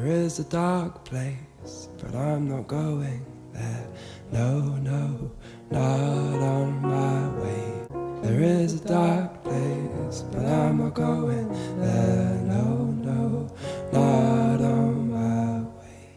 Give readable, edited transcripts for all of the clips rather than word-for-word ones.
There is a dark place, but I'm not going there. No, no, not on my way. There is a dark place, but I'm not going there. No, no, not on my way.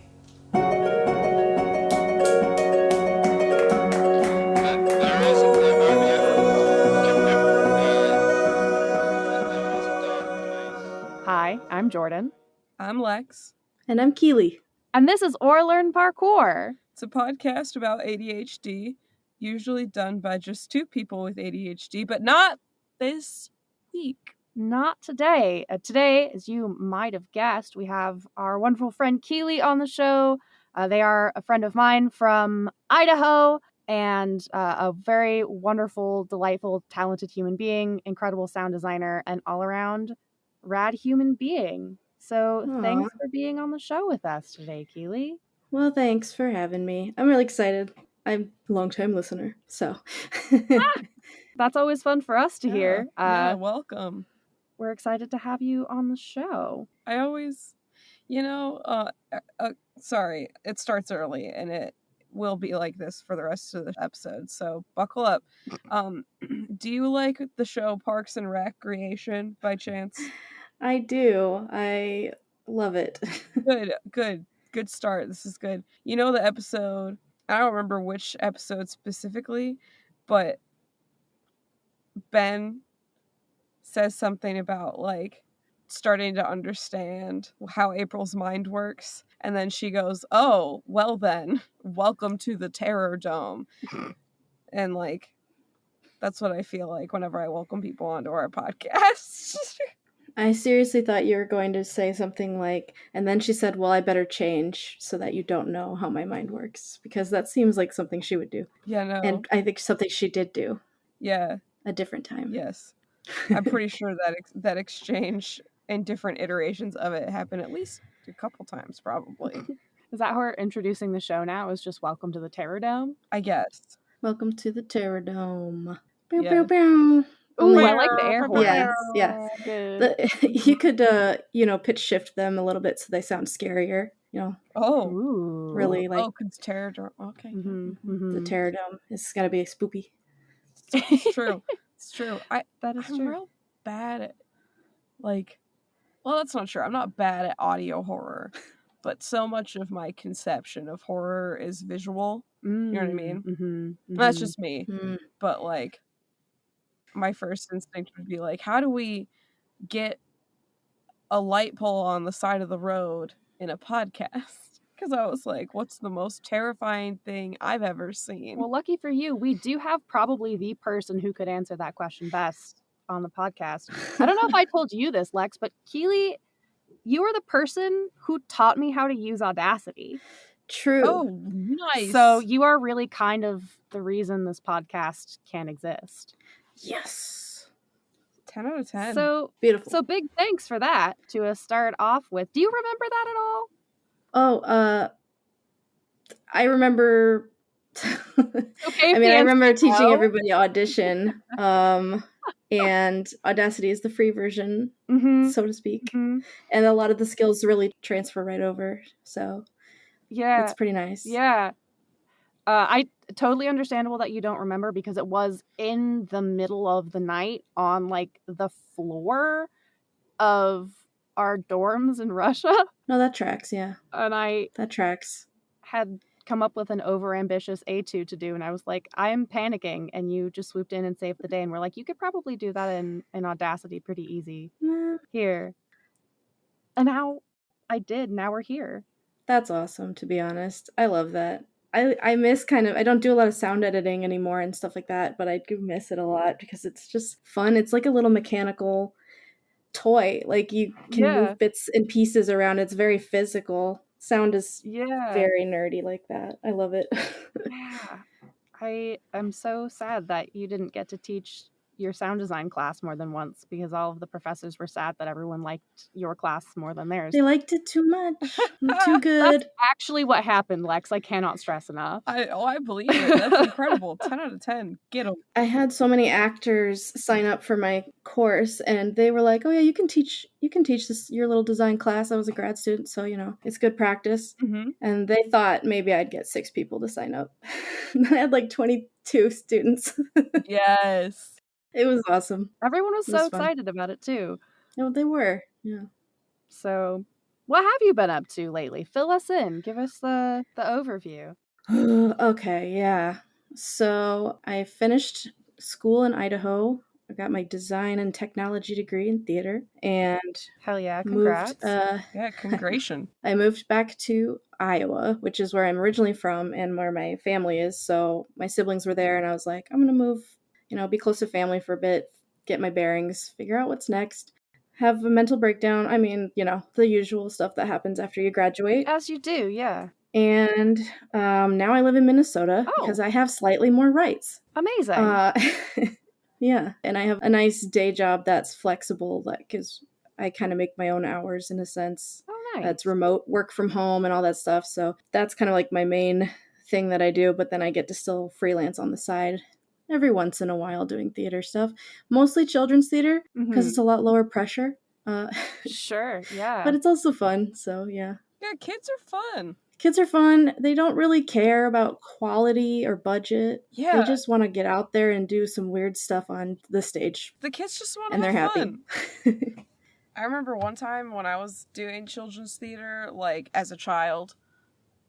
Hi, I'm Jordan. I'm Lex. And I'm Keely. And this is Or Learn Parkour. It's a podcast about ADHD, usually done by just two people with ADHD, but not this week. Not today. Today, as you might have guessed, we have our wonderful friend Keely on the show. They are a friend of mine from Idaho and a very wonderful, delightful, talented human being, incredible sound designer, and all-around rad human being. So thanks for being on the show with us today, Keely. Well, thanks for having me. I'm really excited. I'm a long-time listener, so. That's always fun for us to hear. Yeah, welcome. We're excited to have you on the show. I always, sorry, it starts early and it will be like this for the rest of the episode, so buckle up. Do you like the show Parks and Recreation by chance? I do. I love it. Good start. This is good. You know the episode, I don't remember which episode specifically, but Ben says something about like starting to understand how April's mind works, and then she goes, "Oh, well then, welcome to the Terror Dome." And like that's what I feel like whenever I welcome people onto our podcast. I seriously thought you were going to say something like, and then she said, "Well, I better change so that you don't know how my mind works," because that seems like something she would do. Yeah, no. And I think something she did do. Yeah. A different time. Yes. I'm pretty sure that exchange and different iterations of it happened at least a couple times, probably. Is that how we're introducing the show now? Is just welcome to the Terror Dome? I guess. Welcome to the Terror Dome. Yeah. Bow, bow, bow. Ooh, I like the air horn. Yeah. You could, pitch shift them a little bit so they sound scarier. Oh, ooh. Really like. Oh, because Terror Dome. Okay. Mm-hmm. The Terror Dome is gotta be spoopy. It's true. It's true. That is I'm true. real bad at well, that's not true. I'm not bad at audio horror, but so much of my conception of horror is visual. You know what I mean? Mm-hmm. That's just me. But like, my first instinct would be like, how do we get a light pole on the side of the road in a podcast? Because I was like, what's the most terrifying thing I've ever seen? Well, lucky for you, we do have probably the person who could answer that question best on the podcast. I don't know if I told you this, Lex, but Keely, you are the person who taught me how to use Audacity. True. Oh, nice. So you are really kind of the reason this podcast can exist. Yes. 10 out of 10. So beautiful. So big thanks for that to start off with. Do you remember that at all? Oh, I remember. Okay. I remember teaching everybody Audition, and Audacity is the free version, so to speak, and a lot of the skills really transfer right over. So, yeah, it's pretty nice. Yeah, I totally understandable that you don't remember because it was in the middle of the night on like the floor of our dorms in Russia. No, that tracks, yeah. And that tracks. Had come up with an overambitious etude to do, and I was like, I am panicking, and you just swooped in and saved the day, and we're like, you could probably do that in Audacity pretty easy. Here. And now I did. Now we're here. That's awesome, to be honest. I love that. I miss I don't do a lot of sound editing anymore and stuff like that, but I do miss it a lot because it's just fun. It's like a little mechanical toy. Like you can move bits and pieces around. It's very physical. Sound is very nerdy like that. I love it. Yeah. I am so sad that you didn't get to teach your sound design class more than once because all of the professors were sad that everyone liked your class more than theirs. They liked it too much. Too good. That's actually what happened, Lex. I cannot stress enough. I believe it. That's incredible. 10 out of 10. Get them. I had so many actors sign up for my course, and they were like, "Oh yeah, you can teach this your little design class." I was a grad student, so it's good practice. Mm-hmm. And they thought maybe I'd get 6 people to sign up. I had like 22 students. Yes. It was awesome. Everyone was It was so fun. excited about it too. No, they were. Yeah. So, what have you been up to lately? Fill us in. Give us the overview. Okay, yeah. So I finished school in Idaho. I got my design and technology degree in theater, and Hell yeah, congrats. Yeah, congratulations. I moved back to Iowa, which is where I'm originally from and where my family is. So my siblings were there, and I was like, I'm gonna move, be close to family for a bit, get my bearings, figure out what's next. Have a mental breakdown. I mean, the usual stuff that happens after you graduate. As you do, yeah. And now I live in Minnesota because I have slightly more rights. Amazing. Yeah, and I have a nice day job that's flexible, because I kind of make my own hours in a sense. Oh, nice. That's remote work from home and all that stuff. So that's kind of like my main thing that I do, but then I get to still freelance on the side every once in a while doing theater stuff. Mostly children's theater because it's a lot lower pressure. Sure, yeah. But it's also fun, so yeah. Yeah, kids are fun. Kids are fun. They don't really care about quality or budget. Yeah. They just want to get out there and do some weird stuff on the stage. The kids just want to And they're have happy. fun. I remember one time when I was doing children's theater, like, as a child,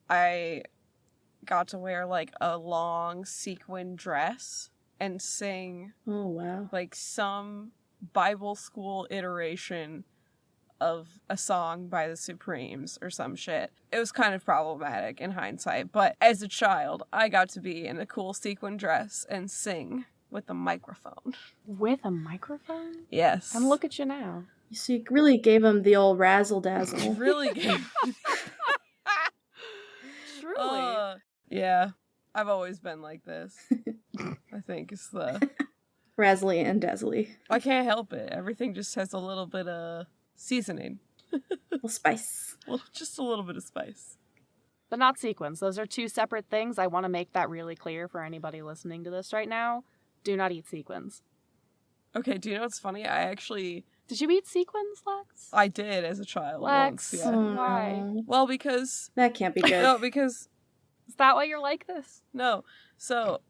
I got to wear, like, a long sequin dress and sing, Oh, wow. like, some Bible school iteration of a song by the Supremes or some shit. It was kind of problematic in hindsight, but as a child, I got to be in a cool sequin dress and sing with a microphone. With a microphone? Yes. And look at you now. So you really gave them the old razzle-dazzle. Really gave. Truly. Yeah. I've always been like this. I think it's the... Razzly and dazzly. I can't help it. Everything just has a little bit of seasoning. A little spice. Well, just a little bit of spice. But not sequins. Those are two separate things. I want to make that really clear for anybody listening to this right now. Do not eat sequins. Okay, do you know what's funny? Did you eat sequins, Lex? I did as a child Lex, once, yeah. why? no. Well, because... That can't be good. No, because... Is that why you're like this? No. So,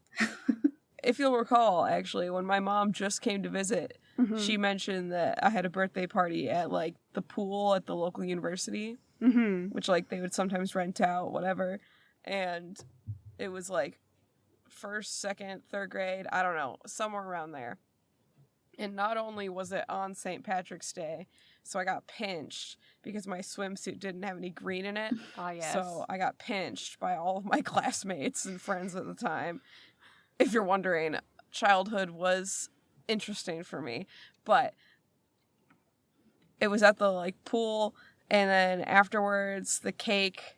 if you'll recall, actually, when my mom just came to visit, she mentioned that I had a birthday party at, like, the pool at the local university, which, like, they would sometimes rent out, whatever, and it was, like, 1st, 2nd, 3rd grade, I don't know, somewhere around there. And not only was it on St. Patrick's Day, so I got pinched because my swimsuit didn't have any green in it. Ah, yes. So I got pinched by all of my classmates and friends at the time. If you're wondering, childhood was interesting for me, but it was at the, like, pool, and then afterwards the cake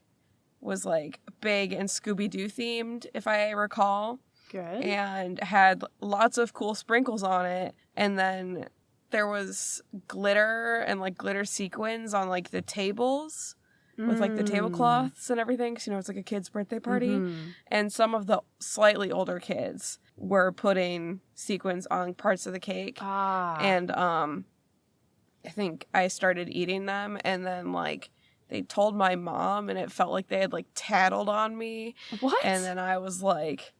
was, like, big and Scooby-Doo themed, if I recall. Good. And had lots of cool sprinkles on it, and then there was glitter and, like, glitter sequins on, like, the tables with, like, the tablecloths and everything, because, it's like a kid's birthday party. And some of the slightly older kids were putting sequins on parts of the cake. And I think I started eating them, and then, like, they told my mom, and it felt like they had, like, tattled on me. What? And then I was like,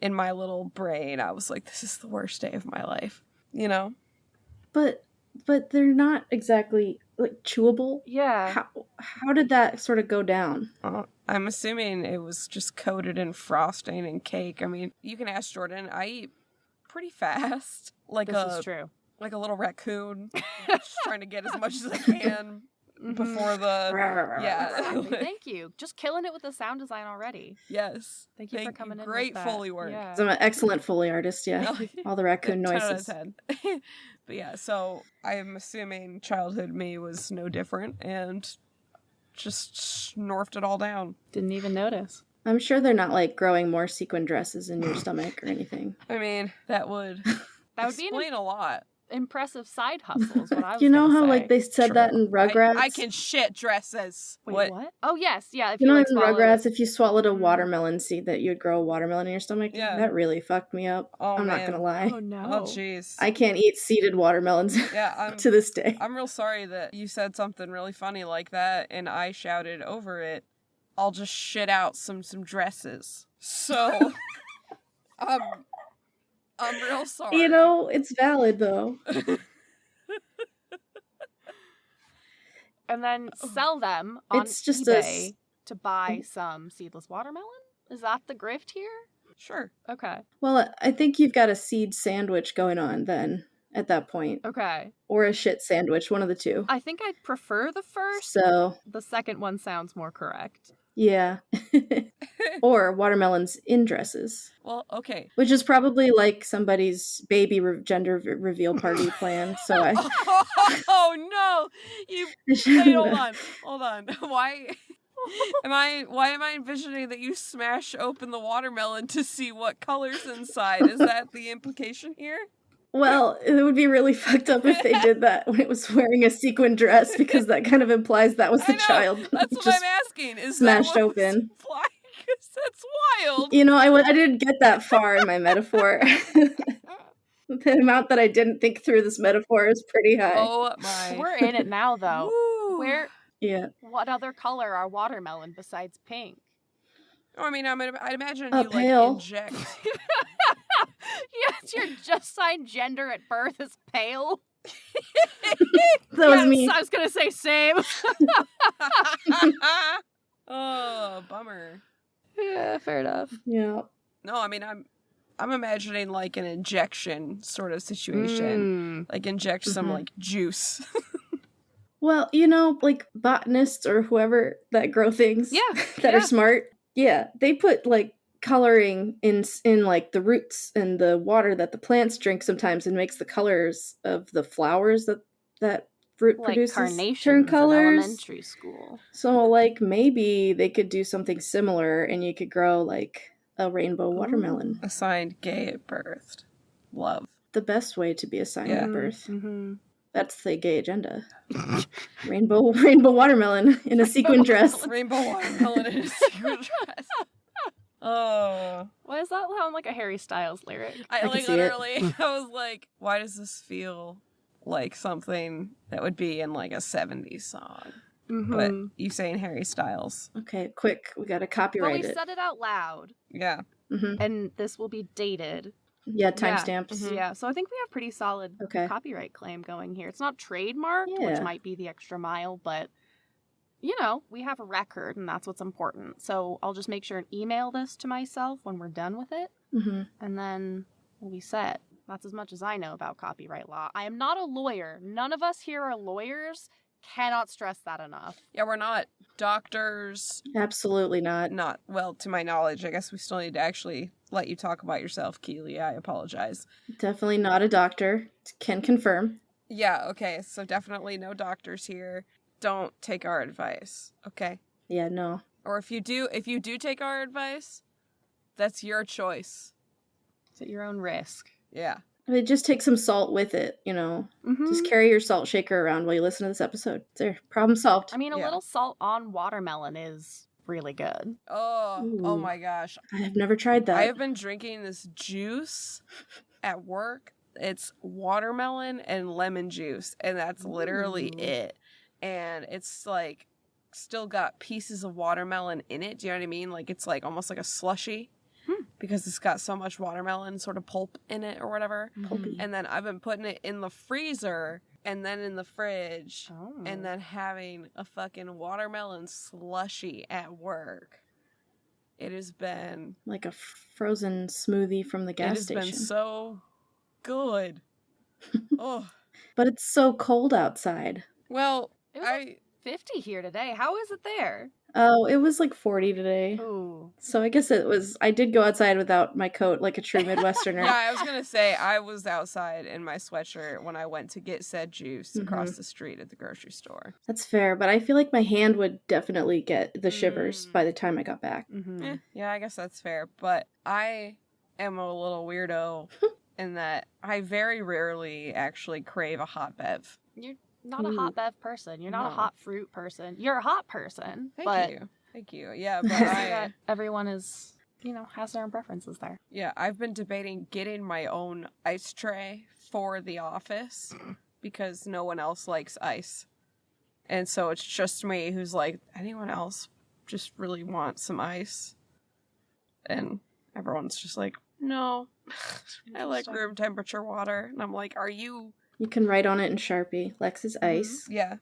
in my little brain, I was like, this is the worst day of my life, But they're not exactly, like, chewable. Yeah. How did that sort of go down? I'm assuming it was just coated in frosting and cake. I mean, you can ask Jordan. I eat pretty fast. This is true. Like a little raccoon. Just trying to get as much as I can before the... Yeah. Exactly. Thank you. Just killing it with the sound design already. Yes. Thank you for coming in. Great with that. Foley work. Yeah. I'm an excellent Foley artist, yeah. All the raccoon 10 noises. out of 10. But yeah, so I'm assuming childhood me was no different and just snorfed it all down. Didn't even notice. I'm sure they're not, like, growing more sequin dresses in your stomach or anything. I mean, that would That would be Explain a lot. impressive side hustle is what I was You know gonna how say. like they said that in Rugrats? I can shit dresses. Wait, what? Oh, yes. Yeah, if You know, like, in swallowed... Rugrats, if you swallowed a Mm. watermelon seed, that you'd grow a watermelon in your stomach? Yeah. That really fucked me up. Oh, I'm man. not gonna lie. Oh, no. Oh, jeez. I can't eat seeded watermelons Yeah, to this day. I'm real sorry that you said something really funny like that and I shouted over it, I'll just shit out some dresses. So, I'm real sorry. You know, it's valid, though. And then sell them on It's just eBay to buy some seedless watermelon? Is that the grift here? Sure. Okay. Well, I think you've got a seed sandwich going on then, at that point. Okay. Or a shit sandwich, one of the two. I think I'd prefer the first. So, The second one sounds more correct. yeah. Or watermelons in dresses. Well, okay. Which is probably like somebody's baby gender reveal party plan. So I... Oh, no! Wait, hold on. Why am I envisioning that you smash open the watermelon to see what color's inside? Is that the implication here? Well, it would be really fucked up if they did that when it was wearing a sequin dress, because that kind of implies that was the child. That's what just I'm asking. Is smashed that what open. Because that's wild. You know, I didn't get that far in my metaphor. The amount that I didn't think through this metaphor is pretty high. Oh my. We're in it now, though. Woo. Yeah. What other color are watermelon besides pink? I mean, I'd imagine you pale. like inject. Yes, your just signed gender at birth is pale. That was me. I was gonna say same. Oh, bummer. Yeah, fair enough. Yeah. No, I mean I'm imagining like an injection sort of situation. Like inject some like juice. Well, you know, like botanists or whoever that grow things that are smart. Yeah, they put like coloring in like the roots and the water that the plants drink sometimes, and makes the colors of the flowers that fruit Like produces carnations turn colors. in elementary school. So like maybe they could do something similar, and you could grow like a rainbow watermelon. Assigned gay at birth. Love. The best way to be assigned at birth. Mm-hmm. That's the gay agenda. rainbow watermelon in a sequin dress. Rainbow watermelon in a sequin dress. Oh. Why does that sound like a Harry Styles lyric? I can like see it. literally I was like, why does this feel like something that would be in like a 70s song? Mm-hmm. But you saying Harry Styles. Okay, quick. We gotta But copyright we it. said it out loud, Yeah. Mm-hmm. and this will be dated. Yeah, timestamps. Mhm. Yeah, so I think we have pretty solid Okay. copyright claim going here. It's not trademarked, which Yeah. might be the extra mile, but you know, we have a record, and that's what's important. So I'll just make sure and email this to myself when we're done with it, Mm-hmm. and then we'll be set. That's as much as I know about copyright law. I am not a lawyer. None of us here are lawyers. Cannot stress that enough. Yeah, we're not doctors. Absolutely not. Not, well, to my knowledge. I guess we still need to actually let you talk about yourself, Keely. I apologize. Definitely not a doctor. Can confirm. Yeah, okay. So definitely no doctors here. Don't take our advice, okay? Yeah, no. Or if you do take our advice, that's your choice. It's at your own risk. Yeah. I mean, just take some salt with it, you know. Mm-hmm. Just carry your salt shaker around while you listen to this episode. There, problem solved. I mean, a Yeah. little salt on watermelon is really good. Oh Ooh. my gosh. I have never tried that. I have been drinking this juice at work. It's watermelon and lemon juice, and that's literally Ooh. it. And it's like still got pieces of watermelon in it. Do you know what I mean? Like it's like almost like a slushy because it's got so much watermelon sort of pulp in it or whatever. Pulpy. And then I've been putting it in the freezer and then in the fridge Oh. and then having a fucking watermelon slushy at work. It has been Like a frozen smoothie from the gas it station. has been so good. Oh. But it's so cold outside. Well, It was like 50 here today. How is it there? Oh, it was like 40 today. Ooh. So I guess I did go outside without my coat like a true Midwesterner. yeah, I was going to say I was outside in my sweatshirt when I went to get said juice across the street at the grocery store. That's fair, but I feel like my hand would definitely get the shivers by the time I got back. Mm-hmm. Yeah, I guess that's fair. But I am a little weirdo in that I very rarely actually crave a hot bev. You're not a hot bev person. You're not a No. hot fruit person. You're a hot person. Thank you. Yeah, but That everyone is, has their own preferences there. Yeah, I've been debating getting my own ice tray for the office because no one else likes ice. And so it's just me who's like, anyone else just really want some ice? And everyone's just like, no, I like room temperature water. And I'm like, are you? You can write on it in Sharpie. Lex's ice. Yeah.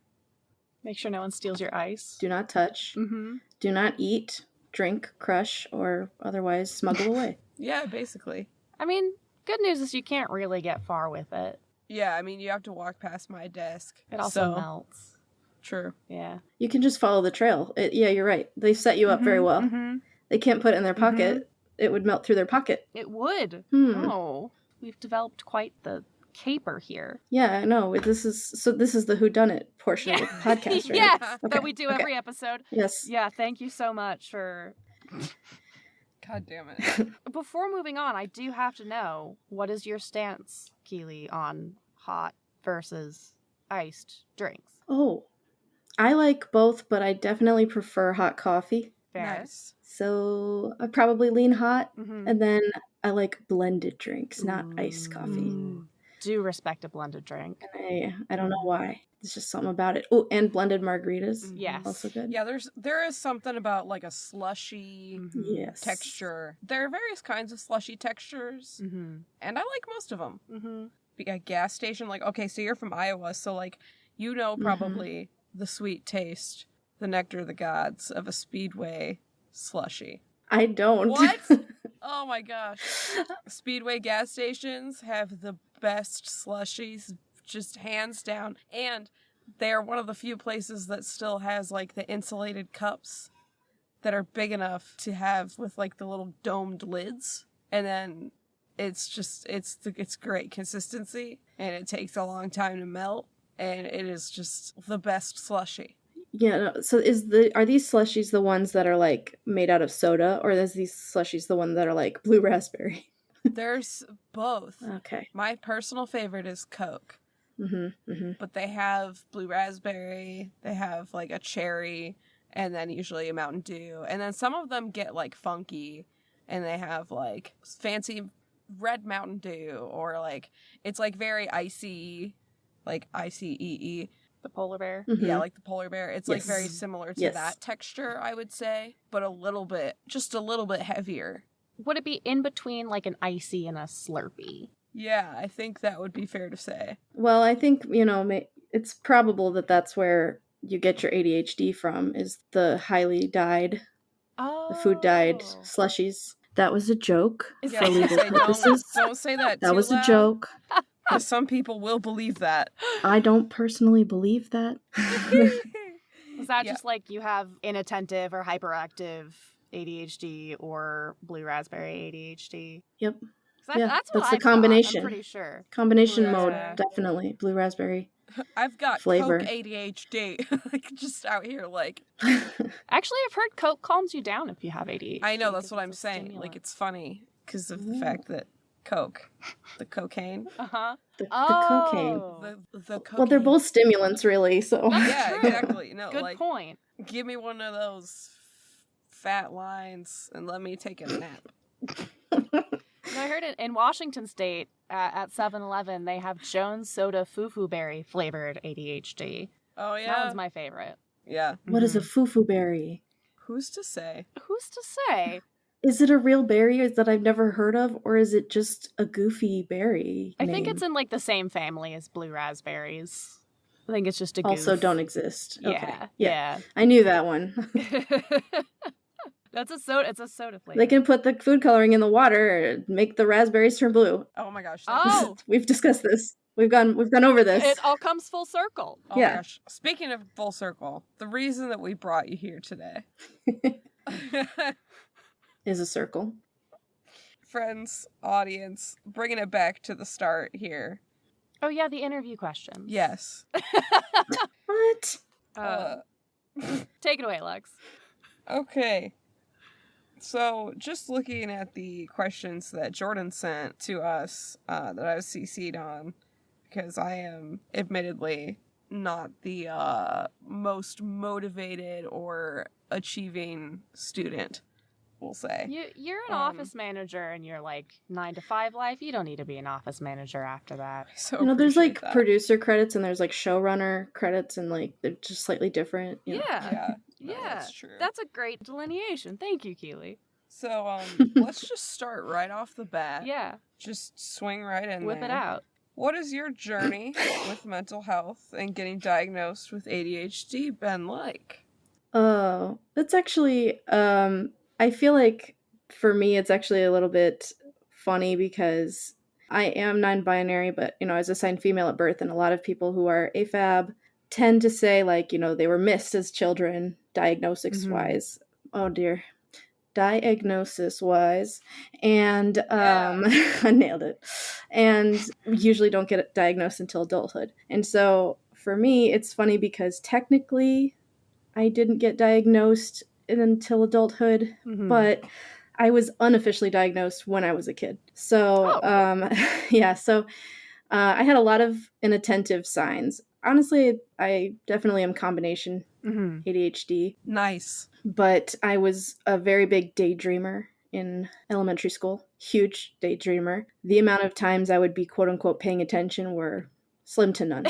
Make sure no one steals your ice. Do not touch. Mm-hmm. Do not eat, drink, crush, or otherwise smuggle away. Yeah, basically. I mean, good news is you can't really get far with it. Yeah, I mean, you have to walk past my desk. It also melts. True. Yeah. You can just follow the trail. Yeah, you're right. They set you up very well. Mm-hmm. They can't put it in their pocket. It would melt through their pocket. It would. Hmm. Oh, we've developed quite the caper here. Yeah, I know. This is the whodunit portion of the podcast, right? Yes, Okay. that we do every episode. Yes. Yeah, thank you so much for... God damn it. Before moving on, I do have to know, what is your stance, Keely, on hot versus iced drinks? Oh, I like both, but I definitely prefer hot coffee. Fair. Nice. So I probably lean hot, Mm-hmm. and then I like blended drinks, not iced coffee. Do respect a blended drink. And I don't know why. There's just something about it. Oh, and blended margaritas. Yes. Also good. Yeah, there is something about like a slushy Yes. texture. There are various kinds of slushy textures, Mm-hmm. and I like most of them. Mm-hmm. A gas station, like, okay, so you're from Iowa, so like, probably the sweet taste, the nectar of the gods of a Speedway slushy. I don't. What? Oh my gosh. Speedway gas stations have the best slushies, just hands down. And they're one of the few places that still has like the insulated cups that are big enough to have with like the little domed lids. And then it's great consistency, and it takes a long time to melt, and it is just the best slushy. Yeah, no, so are these slushies the ones that are like made out of soda, or is these slushies the one that are like blue raspberry? There's both. Okay. My personal favorite is Coke. Mm-hmm. But they have blue raspberry, they have like a cherry, and then usually a Mountain Dew. And then some of them get like funky, and they have like fancy red Mountain Dew, or like it's like very icy, like ICEE. The polar bear. Mm-hmm. Yeah, like the polar bear. It's like Yes. very similar to Yes. that texture, I would say, but just a little bit heavier. Would it be in between like an icy and a Slurpee? Yeah, I think that would be fair to say. Well, I think, it's probable that that's where you get your ADHD from, is the highly dyed, the food dyed slushies. That was a joke Is Yeah, for I was legal gonna say, purposes. don't say that That too was a loud, joke. 'cause some people will believe that. I don't personally believe that. Is that Yeah. just like you have inattentive or hyperactive ADHD or blue raspberry ADHD? Yep. That's what that's I the thought, combination. I'm pretty sure. Combination Blue mode, raspberry. definitely. Blue raspberry. I've got Flavor. Coke ADHD, like just out here, like Actually, I've heard Coke calms you down if you have ADHD. I know that's 'cause what I'm it's a saying. Like stimulant. it's funny because of the fact that Coke, the cocaine, Uh-huh. The cocaine. Oh. the cocaine. Well, they're both stimulants, really, so. Yeah, True. exactly. No, Good like point. give me one of those fat lines and let me take a nap. No, I heard it in Washington State at 7-Eleven. They have Jones Soda Foo Berry flavored ADHD. Oh yeah, That one's my favorite. yeah. What is a foo-foo berry? Who's to say? Who's to say? Is it a real berry that I've never heard of, or is it just a goofy berry I think name? it's in like the same family as blue raspberries. I think it's just a goof. Also don't exist. Yeah, Okay. yeah. I knew that one. That's a soda. It's a soda flavor. They can put the food coloring in the water, make the raspberries turn blue. Oh my gosh. Oh. We've discussed this. We've gone over this. It all comes full circle. Oh Yeah. my gosh. Speaking of full circle, the reason that we brought you here today. Is a circle. Friends, audience, bringing it back to the start here. Oh yeah, the interview questions. Yes. What? Take it away, Lex. Okay. So, just looking at the questions that Jordan sent to us that I was CC'd on, because I am admittedly not the most motivated or achieving student, we'll say. You're an office manager in your like 9 to 5 life. You don't need to be an office manager after that. So there's like that. producer credits and there's like showrunner credits, and like they're just slightly different. You know? Yeah. Yeah, that's true. That's a great delineation. Thank you, Keely. So, let's just start right off the bat. Yeah. Just swing right in Whip there. it out. What has your journey with mental health and getting diagnosed with ADHD been like? Oh, that's actually, I feel like for me, it's actually a little bit funny because I am non-binary, but, I was assigned female at birth, and a lot of people who are AFAB tend to say, like, they were missed as children, diagnosis-wise. Oh, dear. Diagnosis-wise. And I nailed it. And usually don't get diagnosed until adulthood. And so for me, it's funny because technically I didn't get diagnosed until adulthood, but I was unofficially diagnosed when I was a kid. So, so I had a lot of inattentive signs. Honestly, I definitely am combination ADHD. Nice. But I was a very big daydreamer in elementary school. Huge daydreamer. The amount of times I would be quote unquote paying attention were slim to none.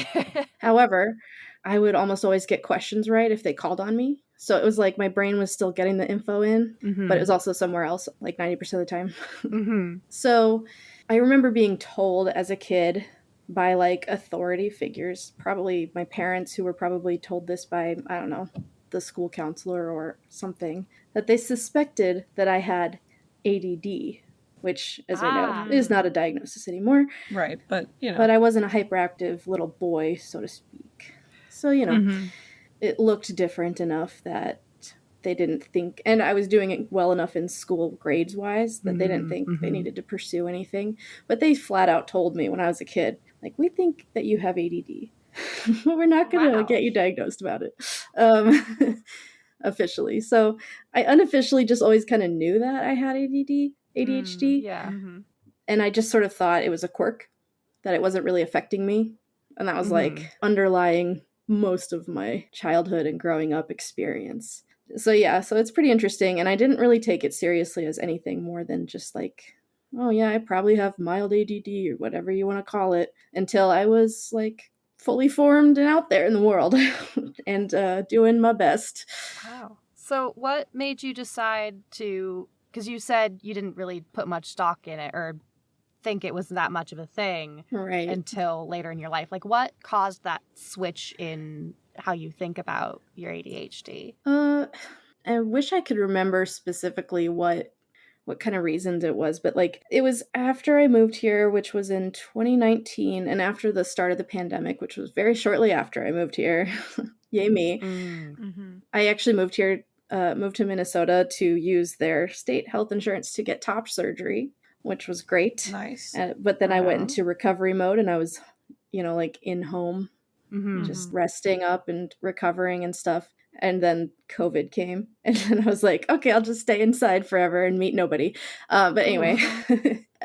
However, I would almost always get questions right if they called on me. So it was like my brain was still getting the info in, but it was also somewhere else, like 90% of the time. So I remember being told as a kid by like authority figures, probably my parents, who were probably told this by, I don't know, the school counselor or something, that they suspected that I had ADD, which, as I know, is not a diagnosis anymore. Right, but, But I wasn't a hyperactive little boy, so to speak. So, it looked different enough that they didn't think, and I was doing it well enough in school grades-wise that they didn't think they needed to pursue anything. But they flat out told me when I was a kid, like, we think that you have ADD. We're not going to get you diagnosed about it officially. So I unofficially just always kind of knew that I had ADHD. And I just sort of thought it was a quirk, that it wasn't really affecting me. And that was like underlying most of my childhood and growing up experience. So it's pretty interesting. And I didn't really take it seriously as anything more than just like, oh yeah, I probably have mild ADD or whatever you want to call it, until I was like fully formed and out there in the world and doing my best. Wow. So what made you decide to, because you said you didn't really put much stock in it or think it was that much of a thing until later in your life. Like, what caused that switch in how you think about your ADHD? I wish I could remember specifically what kind of reasons it was, but like it was after I moved here, which was in 2019, and after the start of the pandemic, which was very shortly after I moved here. Yay me. I actually moved here, moved to Minnesota to use their state health insurance to get top surgery, which was great. Nice. But then I went into recovery mode, and I was, like in home, just resting up and recovering and stuff. And then COVID came, and then I was like, okay, I'll just stay inside forever and meet nobody. But anyway,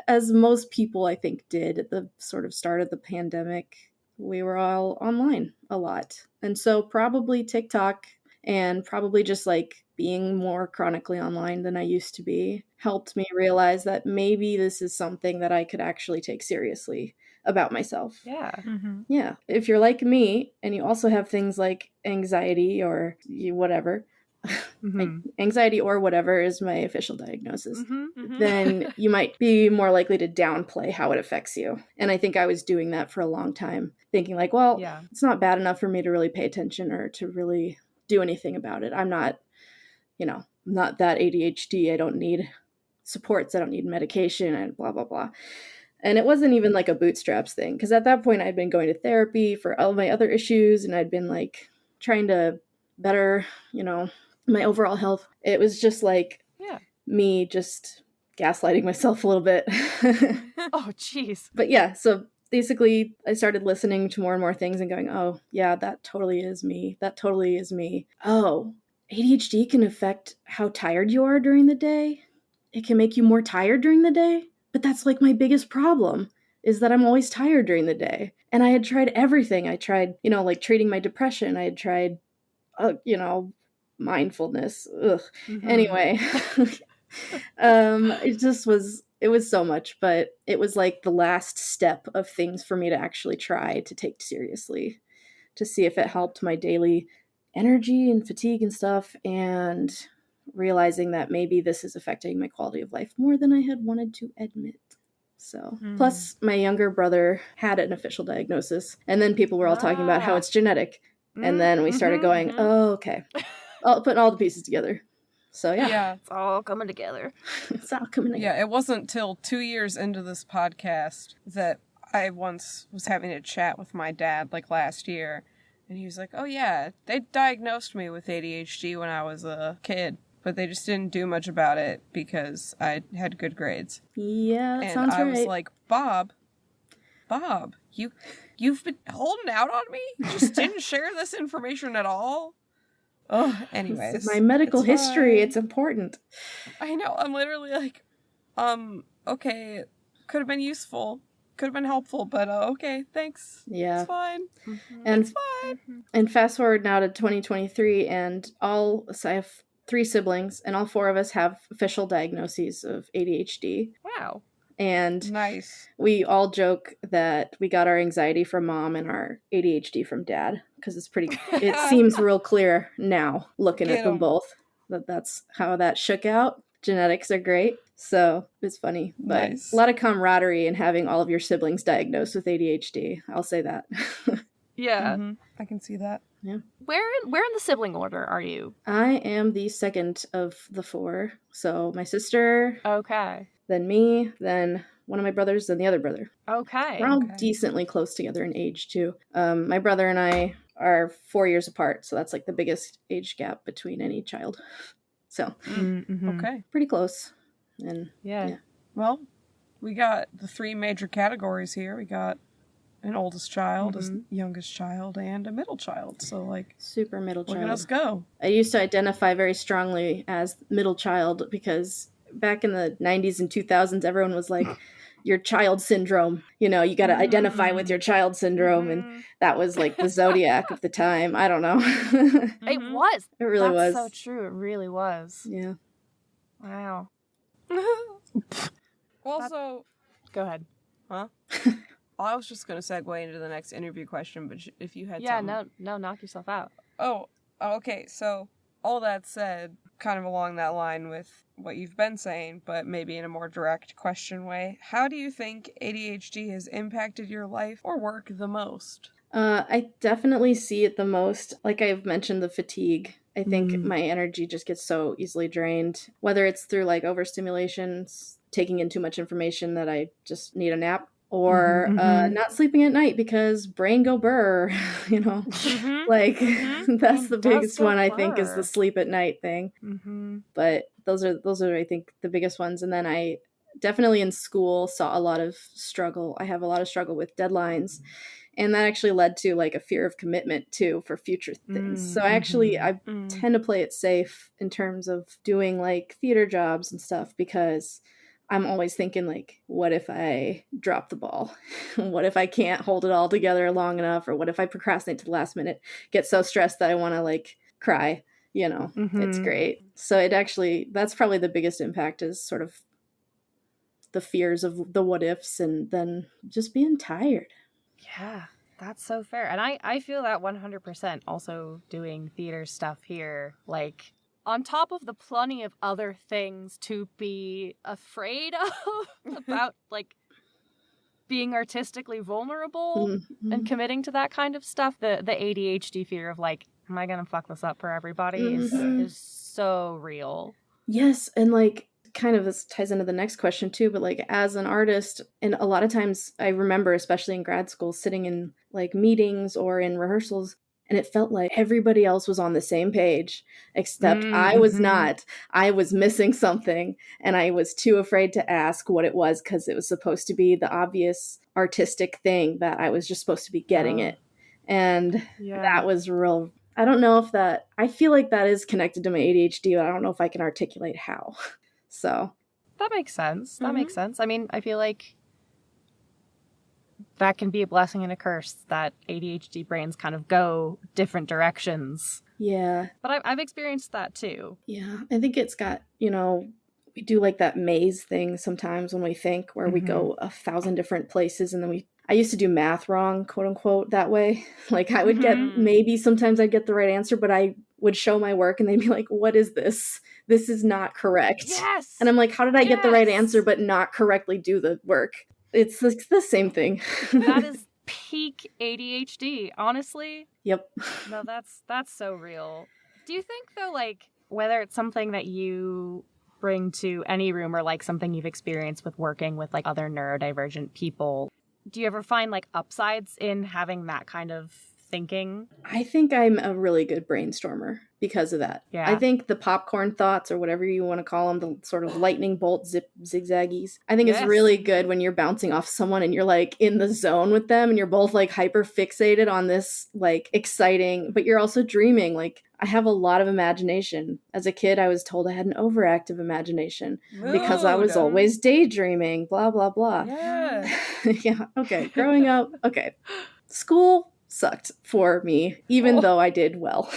as most people I think did at the sort of start of the pandemic, we were all online a lot. And so probably TikTok and probably just like being more chronically online than I used to be helped me realize that maybe this is something that I could actually take seriously about myself. Yeah. Yeah. If you're like me and you also have things like anxiety or whatever, like anxiety or whatever is my official diagnosis, then you might be more likely to downplay how it affects you. And I think I was doing that for a long time, thinking like, well, it's not bad enough for me to really pay attention or to really do anything about it. I'm not, not that ADHD. I don't need supports. I don't need medication and blah, blah, blah. And it wasn't even like a bootstraps thing, because at that point I'd been going to therapy for all my other issues, and I'd been like trying to better, my overall health. It was just like me just gaslighting myself a little bit. Oh, jeez. But yeah, so basically I started listening to more and more things and going, oh yeah, that totally is me. That totally is me. Oh, ADHD can affect how tired you are during the day. It can make you more tired during the day. But that's like my biggest problem, is that I'm always tired during the day. And I had tried everything. I tried, like treating my depression. I had tried, mindfulness. Ugh. Anyway, it was so much, but it was like the last step of things for me to actually try to take seriously, to see if it helped my daily energy and fatigue and stuff, and realizing that maybe this is affecting my quality of life more than I had wanted to admit. So, plus my younger brother had an official diagnosis, and then people were all talking about how it's genetic, and then we started going, oh, okay, putting all the pieces together. So yeah, it's all coming together. It's all coming together. Yeah, it wasn't till 2 years into this podcast that I once was having a chat with my dad, like last year, and he was like, oh yeah, they diagnosed me with ADHD when I was a kid, but they just didn't do much about it because I had good grades. Yeah, that and sounds right. I was like, Bob, you've been holding out on me? You just didn't share this information at all? Oh, anyways. This is my medical history. It's important. I know. I'm literally like, okay, could have been useful. Could have been helpful, but okay, thanks. Yeah. It's fine. And, it's fine. And fast forward now to 2023, and I have 3 siblings, and all 4 of us have official diagnoses of ADHD. Wow. And nice. We all joke that we got our anxiety from mom and our ADHD from dad, because it seems real clear now, looking at them both, that's how that shook out. Genetics are great, so it's funny. But nice. A lot of camaraderie in having all of your siblings diagnosed with ADHD, I'll say that. Yeah. Mm-hmm. I can see that. Yeah. Where in the sibling order are you? I am the second of the 4. So my sister. Okay. Then me, then one of my brothers, then the other brother. Okay. We're all decently close together in age, too. My brother and I are 4 years apart, so that's like the biggest age gap between any child. So, okay. Pretty close. And yeah. Well, we got the 3 major categories here. We got an oldest child, a youngest child, and a middle child. So, like, super middle child. Look at us go. I used to identify very strongly as middle child because back in the 90s and 2000s, everyone was like, your child syndrome. You got to identify with your child syndrome. And that was like the zodiac of the time. I don't know. It was. It really was. That's so true. It really was. Yeah. Wow. Also, go ahead. Huh? I was just going to segue into the next interview question, but if you had something. No, knock yourself out. Oh, okay. So, all that said, kind of along that line with what you've been saying, but maybe in a more direct question way, how do you think ADHD has impacted your life or work the most? I definitely see it the most. Like I've mentioned, the fatigue. I think my energy just gets so easily drained, whether it's through like overstimulation, taking in too much information that I just need a nap, or not sleeping at night because brain go burr, like that's the biggest one. I think is the sleep at night thing. But those are I think the biggest ones. And then I definitely in school saw a lot of struggle. I have a lot of struggle with deadlines, and that actually led to like a fear of commitment too for future things. So I tend to play it safe in terms of doing like theater jobs and stuff, because I'm always thinking, like, what if I drop the ball? What if I can't hold it all together long enough? Or what if I procrastinate to the last minute, get so stressed that I want to, like, cry? It's great. So that's probably the biggest impact, is sort of the fears of the what ifs and then just being tired. Yeah, that's so fair. And I feel that 100% also doing theater stuff here, like, on top of the plenty of other things to be afraid of about, like, being artistically vulnerable and committing to that kind of stuff, the ADHD fear of, like, am I going to fuck this up for everybody is so real. Yes, and, like, kind of this ties into the next question, too, but, like, as an artist, and a lot of times I remember, especially in grad school, sitting in, like, meetings or in rehearsals, and it felt like everybody else was on the same page, except I was not. I was missing something, and I was too afraid to ask what it was, because it was supposed to be the obvious artistic thing that I was just supposed to be getting it. And that was real I don't know if that, I feel like that is connected to my ADHD, but I don't know if I can articulate how. So. That makes sense. That makes sense. I mean, I feel like that can be a blessing and a curse that ADHD brains kind of go different directions. Yeah. But I've experienced that too. Yeah. I think it's got, you know, we do like that maze thing sometimes when we think, where we go 1,000 different places, and then I used to do math wrong, quote unquote, that way. Like I would get, maybe sometimes I'd get the right answer, but I would show my work and they'd be like, what is this? This is not correct. Yes. And I'm like, how did I get the right answer but not correctly do the work? It's the same thing. That is peak ADHD, honestly. Yep. No, that's so real. Do you think, though, like, whether it's something that you bring to any room or like something you've experienced with working with like other neurodivergent people, do you ever find like upsides in having that kind of thinking? I think I'm a really good brainstormer because of that. Yeah. I think the popcorn thoughts, or whatever you want to call them, the sort of lightning bolt zigzaggies, I think it's really good when you're bouncing off someone and you're like in the zone with them and you're both like hyper fixated on this like exciting, but you're also dreaming. Like I have a lot of imagination. As a kid, I was told I had an overactive imagination because I was always daydreaming, blah, blah, blah. Yeah. Yeah. Okay. Growing up. Okay. School sucked for me, even though I did well.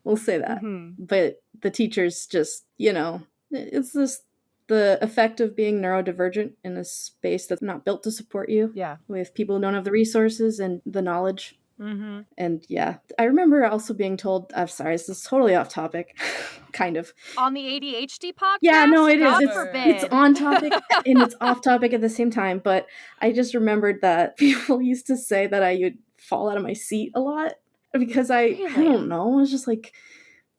We'll say that. But the teachers just, you know, it's this the effect of being neurodivergent in a space that's not built to support you. Yeah. With people who don't have the resources and the knowledge. And yeah, I remember also being told, I'm sorry, this is totally off topic, kind of. On the ADHD podcast? Yeah, no, it is. God forbid. It's on topic and it's off topic at the same time. But I just remembered that people used to say that I would fall out of my seat a lot because I don't know, I was just like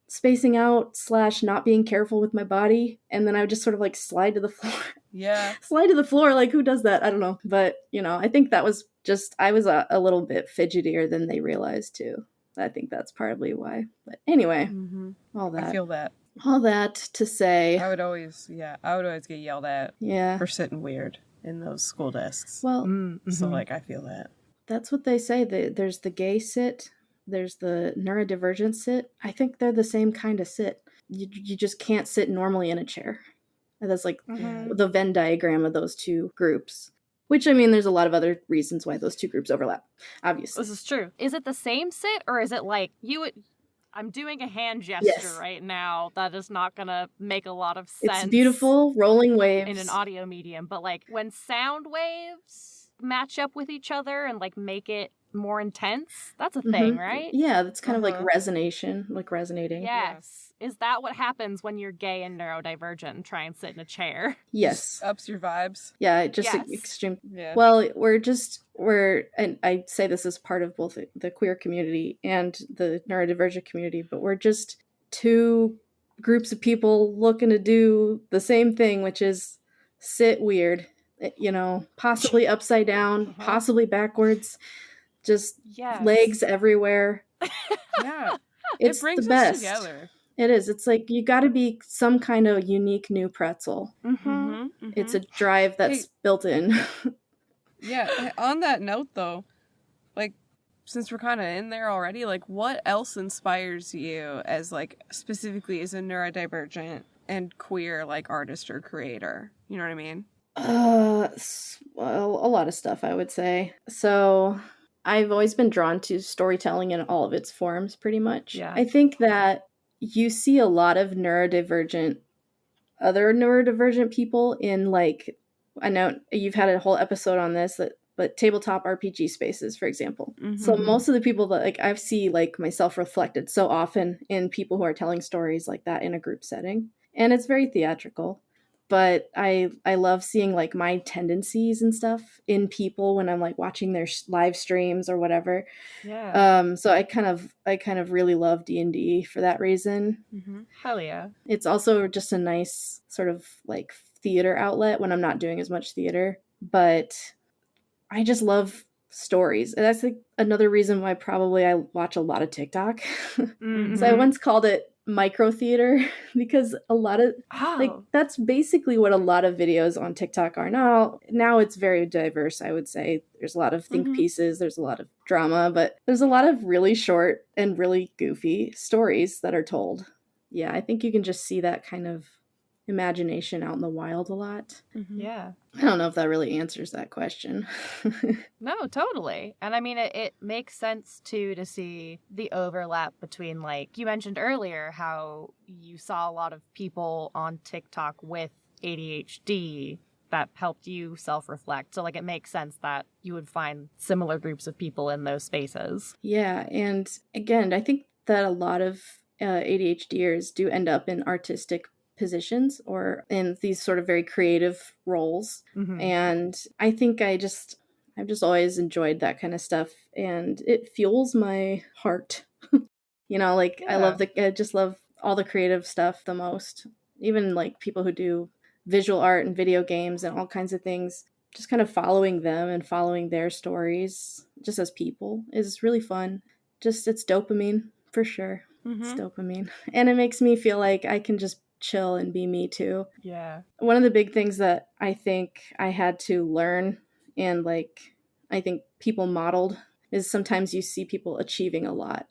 spacing out / not being careful with my body, and then I would just sort of like slide to the floor. Yeah. Slide to the floor, like who does that? I don't know. But, you know, I think that was just, I was a little bit fidgetier than they realized too. I think that's probably why. But anyway, all that. I feel that. All that to say. I would always get yelled at for sitting weird in those school desks. Well, so like I feel that. That's what they say. There's the gay sit, there's the neurodivergent sit. I think they're the same kind of sit. You just can't sit normally in a chair. And that's like the Venn diagram of those two groups. Which, I mean, there's a lot of other reasons why those two groups overlap, obviously. This is true. Is it the same sit, or is it like I'm doing a hand gesture right now that is not going to make a lot of sense. It's beautiful, rolling waves. In an audio medium, but like when sound waves match up with each other and like make it more intense, that's a thing, right? Yeah, that's kind of like resonation, like resonating. Yes. Is that what happens when you're gay and neurodivergent and try and sit in a chair? Yes. Just ups your vibes. Yeah, just extreme. Yeah. Well, and I say this as part of both the queer community and the neurodivergent community, but we're just two groups of people looking to do the same thing, which is sit weird, you know, possibly upside down, possibly backwards, just legs everywhere. Yeah. It's it brings the best. us together. It is. It's like you got to be some kind of unique new pretzel. It's a drive that's built in. Yeah. On that note, though, like, since we're kind of in there already, like, what else inspires you as, like, specifically as a neurodivergent and queer, like, artist or creator? You know what I mean? Well, a lot of stuff, I would say. So I've always been drawn to storytelling in all of its forms, pretty much. Yeah. I think that you see a lot of other neurodivergent people in, like, I know you've had a whole episode on this, but tabletop RPG spaces, for example. So most of the people that like I see like myself reflected so often in people who are telling stories like that in a group setting, and it's very theatrical. But I love seeing like my tendencies and stuff in people when I'm like watching their live streams or whatever. Yeah. So I kind of really love D&D for that reason. Hell yeah. It's also just a nice sort of like theater outlet when I'm not doing as much theater. But I just love stories. And that's like another reason why probably I watch a lot of TikTok. So I once called it micro theater because a lot of like Oh. that's basically what a lot of videos on TikTok are now. It's very diverse, I would say. There's a lot of think pieces, there's a lot of drama, but there's a lot of really short and really goofy stories that are told. Yeah, I think you can just see that kind of imagination out in the wild a lot. Yeah. I don't know if that really answers that question. No, totally. And I mean, it makes sense too to see the overlap between, like, you mentioned earlier how you saw a lot of people on TikTok with ADHD that helped you self-reflect. So, like, it makes sense that you would find similar groups of people in those spaces. Yeah, and again, I think that a lot of ADHDers do end up in artistic positions or in these sort of very creative roles. And I think I've just always enjoyed that kind of stuff, and it fuels my heart. Like I just love all the creative stuff the most. Even like people who do visual art and video games and all kinds of things, just kind of following them and following their stories just as people is really fun. Just it's dopamine for sure. It's dopamine. And it makes me feel like I can just chill and be me too. Yeah. One of the big things that I think I had to learn and like I think people modeled is sometimes you see people achieving a lot.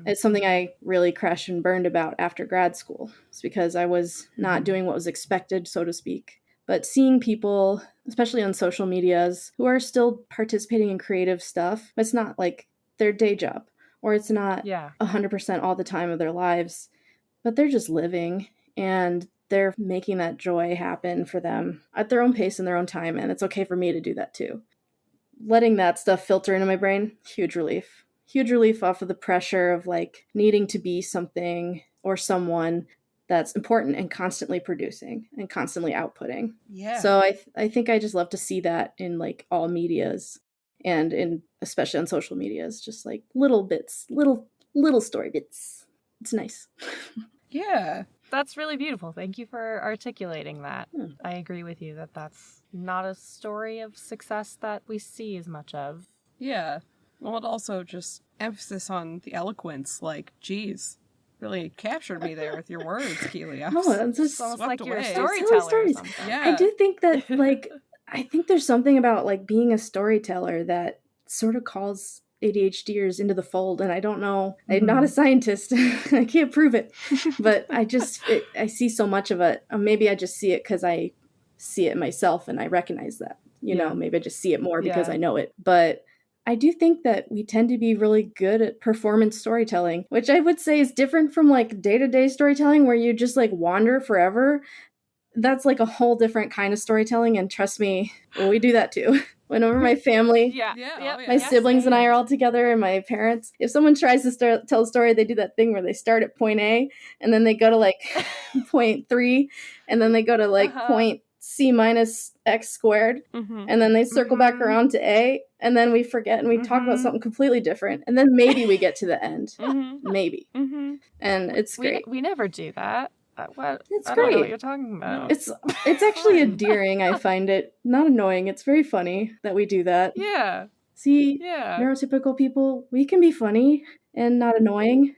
It's something I really crashed and burned about after grad school. It's because I was not doing what was expected, so to speak. But seeing people, especially on social medias, who are still participating in creative stuff, but it's not like their day job, or it's not 100% all the time of their lives, but they're just living and they're making that joy happen for them at their own pace and their own time. And it's okay for me to do that too. Letting that stuff filter into my brain, huge relief. Huge relief off of the pressure of like needing to be something or someone that's important and constantly producing and constantly outputting. Yeah. So I think I just love to see that in like all medias and in especially on social medias, just like little bits, little story bits. It's nice. Yeah. That's really beautiful. Thank you for articulating that. I agree with you that that's not a story of success that we see as much of. Yeah. Well, it also just emphasis on the eloquence. Like, geez, really captured me there with your words, Keely. I was it's just almost swept like you're a away. storyteller or stories. something. Yeah. I do think that like I think there's something about like being a storyteller that sort of calls ADHDers into the fold, and I don't know. I'm not a scientist. I can't prove it, but I see so much of it. Maybe I just see it because I see it myself and I recognize that. Maybe I just see it more because I know it. But I do think that we tend to be really good at performance storytelling, which I would say is different from like day-to-day storytelling where you just like wander forever. That's like a whole different kind of storytelling, and trust me, we do that too. Whenever my family, my siblings and I are all together, and my parents, if someone tries to tell a story, they do that thing where they start at point A, and then they go to like point 3, and then they go to like point C minus X squared, and then they circle back around to A, and then we forget and we talk about something completely different, and then maybe we get to the end. Maybe. And it's great. We never do that. It's I great. don't know what you're talking about. It's actually endearing. I find it not annoying. It's very funny that we do that. Yeah. See, Yeah. neurotypical people, we can be funny and not annoying.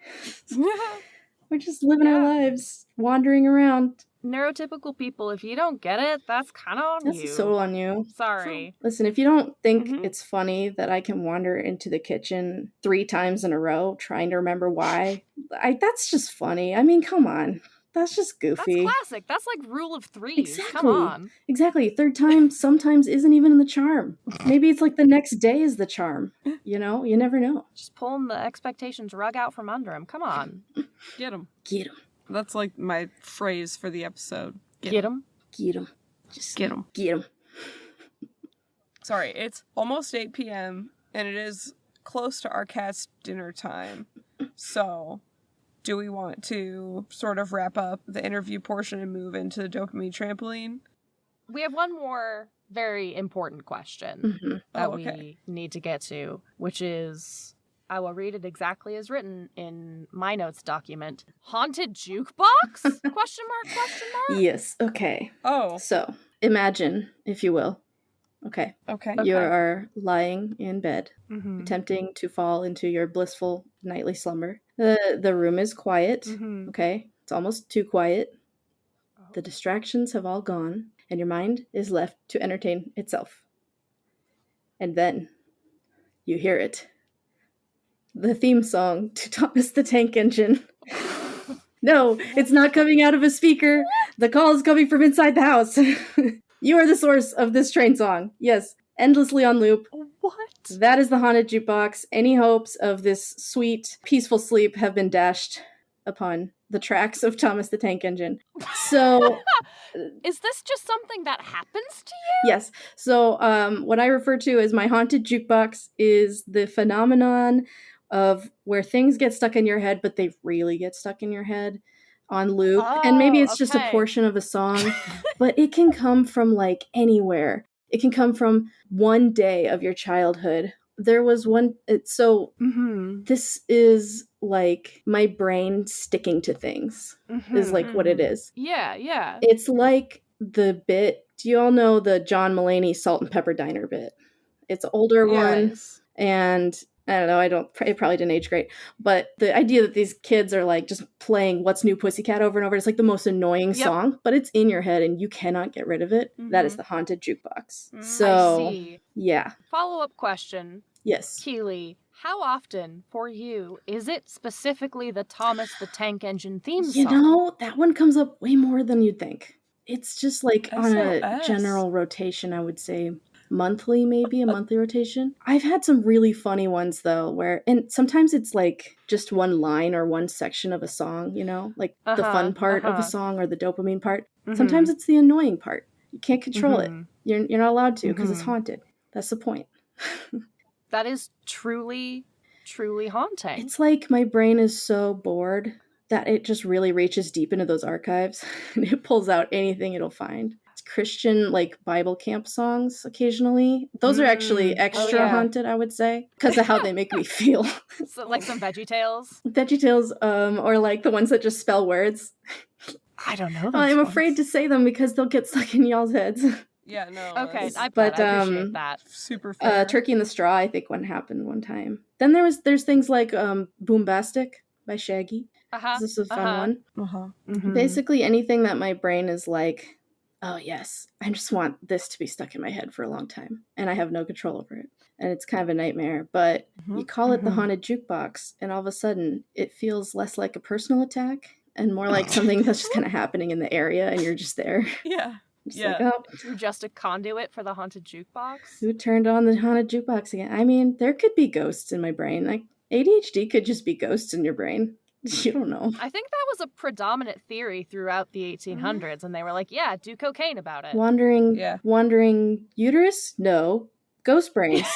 We're just living our lives, wandering around. Neurotypical people, if you don't get it, that's kind of on you. That's so on you. Sorry. Listen, if you don't think it's funny that I can wander into the kitchen 3 times in a row trying to remember why, that's just funny. I mean, come on. That's just goofy. That's classic. That's like rule of 3. Exactly. Come on. Exactly. 3rd time sometimes isn't even in the charm. Maybe it's like the next day is the charm. You never know. Just pulling the expectations rug out from under him. Come on. Get him. Get him. That's like my phrase for the episode. Get him. Get him. Just get him. Get him. Sorry, it's almost 8 p.m. and it is close to our cat's dinner time. So, do we want to sort of wrap up the interview portion and move into the dopamine trampoline? We have one more very important question that we need to get to, which is, I will read it exactly as written in my notes document. Haunted jukebox? Question mark? Yes. Okay. Oh. So, imagine, if you will. Okay. You are lying in bed, attempting to fall into your blissful nightly slumber. The room is quiet. Mhm. Okay, it's almost too quiet. The distractions have all gone, and your mind is left to entertain itself. And then you hear it. The theme song to Thomas the Tank Engine. No, it's not coming out of a speaker. The call is coming from inside the house. You are the source of this train song. Yes, endlessly on loop. What? That is the haunted jukebox. Any hopes of this sweet, peaceful sleep have been dashed upon the tracks of Thomas the Tank Engine. So, Is this just something that happens to yes. So, what I refer to as my haunted jukebox is the phenomenon of where things get stuck in your head, but they really get stuck in your head on loop. And maybe it's just a okay. portion of a song, but it can come from like anywhere. It can come from one day of your childhood. There was one, so you? this is like my brain sticking to things, is like what it is. Yeah, yeah. It's like the bit, do you all know the John Mulaney Salt and Pepper Diner bit? It's an older one, Yes. and I don't know, it probably didn't age great, but the idea that these kids are like just playing What's New Pussycat over and over, it's like the most annoying song, but it's in your head and you cannot get rid of it. That is the haunted jukebox. So, I see. yeah. Follow-up question. Yes. Keely, how often for you is it specifically the Thomas the Tank Engine theme song? You know, that one comes up way more than you'd think. It's just like on a SOS. general rotation, I would say monthly, maybe a monthly rotation. I've had some really funny ones though, and sometimes it's like just one line or one section of a song, you know, like the fun part of a song or the dopamine part. Sometimes it's the annoying part. You can't control it. You're not allowed to because it's haunted. That's the point. That is truly, truly haunting. It's like my brain is so bored that it just really reaches deep into those archives and it pulls out anything it'll find. It's Christian, like Bible camp songs occasionally. Those are actually extra haunted, I would say, because of how they make me feel. So, like some VeggieTales? VeggieTales, or like the ones that just spell words. I don't know those I'm ones. afraid to say them because they'll get stuck in y'all's heads. Yeah, no. Okay, I but, appreciate that. Super fair. Turkey in the Straw, I think one happened one time. Then there's things like Boombastic by Shaggy. This is a fun one. Basically anything that my brain is like, oh yes, I just want this to be stuck in my head for a long time, and I have no control over it. And it's kind of a nightmare, but you call it the haunted jukebox, and all of a sudden it feels less like a personal attack and more like something that's just kind of happening in the area, and you're just there. Yeah. Like, oh, You're just a conduit for the haunted jukebox? who turned on the haunted jukebox again? I mean, there could be ghosts in my brain. Like ADHD could just be ghosts in your brain. You don't know. I think that was a predominant theory throughout the 1800s, and they were like, yeah, do cocaine about it. Wandering uterus? No. Ghost brains.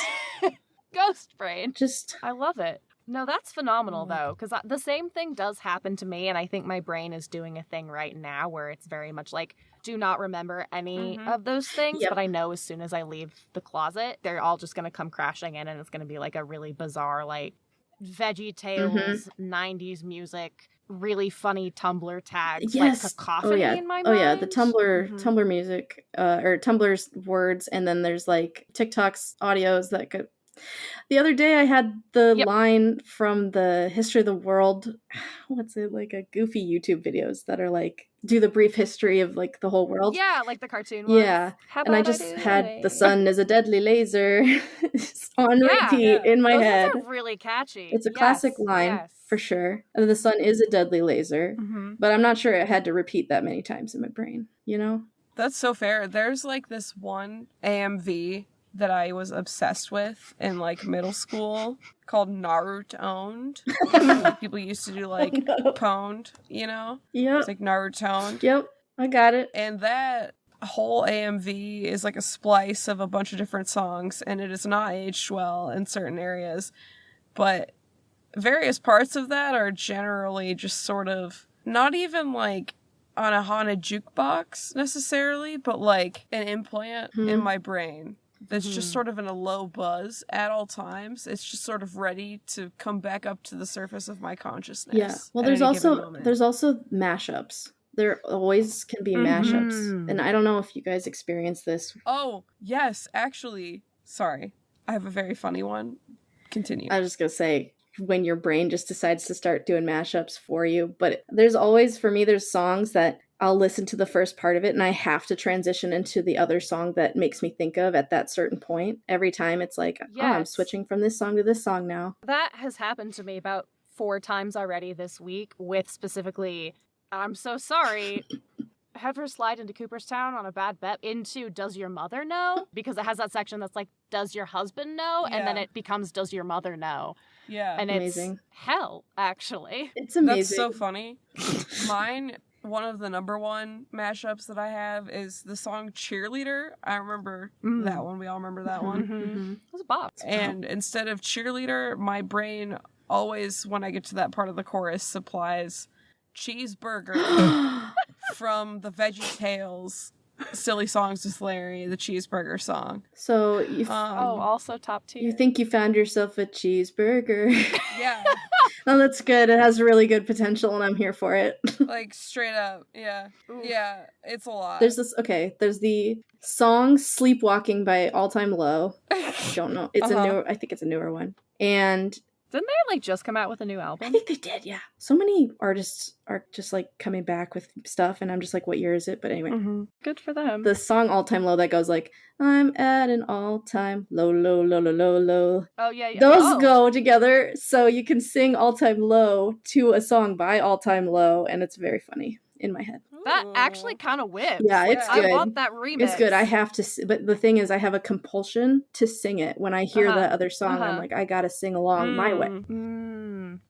Ghost brain. Just, I love it. No, that's phenomenal, though, because the same thing does happen to me, and I think my brain is doing a thing right now where it's very much like, do not remember any of those things, but I know as soon as I leave the closet, they're all just going to come crashing in, and it's going to be like a really bizarre, like, VeggieTales, 90s music, really funny Tumblr tags, like cacophony in my mind. Oh yeah, the Tumblr music, or Tumblr's words, and then there's like TikTok's audios that could. The other day I had the line from the History of the World, what's it, like a goofy YouTube videos that are like, do the brief history of like the whole world. Yeah, like the cartoon ones. Yeah, and I just had the sun is a deadly laser on repeat in my head. Those are really catchy. It's a classic line for sure. The sun is a deadly laser, but I'm not sure it had to repeat that many times in my brain, you know? That's so fair. There's like this one AMV that I was obsessed with in like middle school called Naruto-owned. Like people used to do like pwned, you know? Yep. It's like Naruto-owned. Yep, I got it. And that whole AMV is like a splice of a bunch of different songs, and it is not aged well in certain areas. But various parts of that are generally just sort of not even like on a haunted jukebox necessarily, but like an implant in my brain. That's just sort of in a low buzz at all times. It's just sort of ready to come back up to the surface of my consciousness. Yeah. Well, there's also mashups. There always can be mashups. And I don't know if you guys experience this. Oh, yes, actually. Sorry. I have a very funny one. Continue. I was just going to say, when your brain just decides to start doing mashups for you. But there's always, for me, there's songs that I'll listen to the first part of it and I have to transition into the other song that makes me think of at that certain point. Every time it's like, oh, I'm Yes. switching from this song to this song now. That has happened to me about 4 times already this week with specifically, I'm so sorry, have her slide into Cooperstown on a bad bet into Does Your Mother Know? Because it has that section that's like, Does Your Husband Know? And then Yeah. it becomes Does Your Mother Know? Yeah. And Amazing. it's hell, actually. It's amazing. That's so funny. Mine, one of the number one mashups that I have is the song Cheerleader. I remember that one. We all remember that one. Mm-hmm. It was a bop. And instead of Cheerleader, my brain always, when I get to that part of the chorus, supplies Cheeseburger from the Veggie Tales Silly Songs with Larry, the cheeseburger song. So you, Also top tier. you think you found yourself a cheeseburger. Yeah, No, that's good. It has really good potential and I'm here for it. like straight up. Yeah. Oof. Yeah, it's a lot. There's the song Sleepwalking by All Time Low. I don't know. It's I think it's a newer one. And Didn't they like just come out with a new I album? think they did, yeah. So many artists are just like coming back with stuff and I'm just like, what year is it? But anyway. Mm-hmm. Good for them. The song All Time Low that goes like, I'm at an all time low, low, low, low, low, low. Oh, yeah. Those go together. So you can sing All Time Low to a song by All Time Low, and it's very funny in my head. That actually kind of whips. Yeah, it's I good. want that remix. It's good. I have to, but the thing is, I have a compulsion to sing it. When I hear the other song, I'm like, I gotta sing along my way.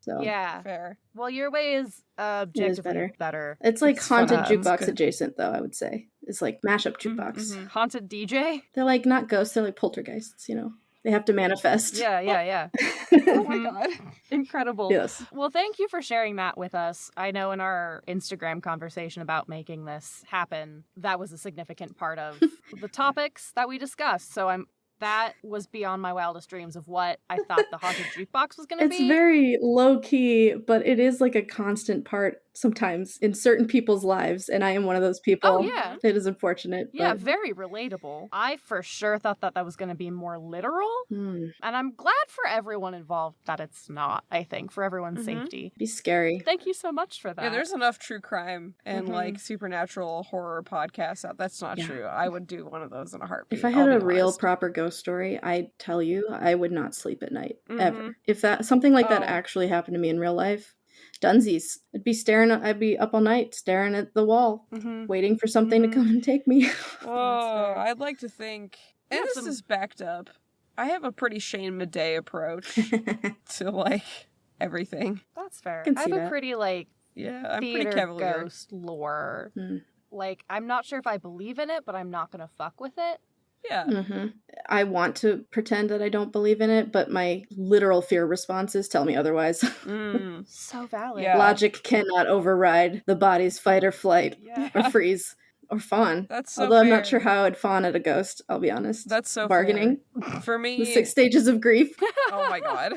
So Yeah. Fair. Well, your way is objectively better. It's like haunted fun. jukebox Good. adjacent, though, I would say. It's like mashup jukebox. Haunted DJ? They're like not ghosts, they're like poltergeists, you know? They have to manifest. Yeah. Oh my god. Incredible. Yes. Well, thank you for sharing that with us. I know in our Instagram conversation about making this happen, that was a significant part of the topics that we discussed. So that was beyond my wildest dreams of what I thought the haunted jukebox was going to be. It's very low key, but it is like a constant part sometimes in certain people's lives, and I am one of those people. Oh, yeah. It is unfortunate. Yeah, but... very relatable. I for sure thought that was going to be more literal, and I'm glad for everyone involved that it's not, I think, for everyone's safety. Be scary. Thank you so much for that. Yeah, there's enough true crime and like supernatural horror podcasts out. That's not true. I would do one of those in a heartbeat. If I had I'll a be real honest. proper ghost story, I tell you, I would not sleep at night ever. If that something like that actually happened to me in real life, Dunsies. I'd be up all night staring at the wall, waiting for something to come and take me. Oh, I'd like to think, and this is backed up. I have a pretty Shane Madej approach to like everything. That's fair. Can I have see a that. pretty like Yeah, I'm theater pretty cavalier. ghost lore. Like, I'm not sure if I believe in it, but I'm not gonna fuck with it. Yeah. I want to pretend that I don't believe in it, but my literal fear responses tell me otherwise. So valid. Yeah. Logic cannot override the body's fight or flight or freeze or fawn. That's so Although I'm not fair. sure how I'd fawn at a ghost, I'll be honest. That's so bargaining. fair. For me, The 6 stages of grief. oh my god.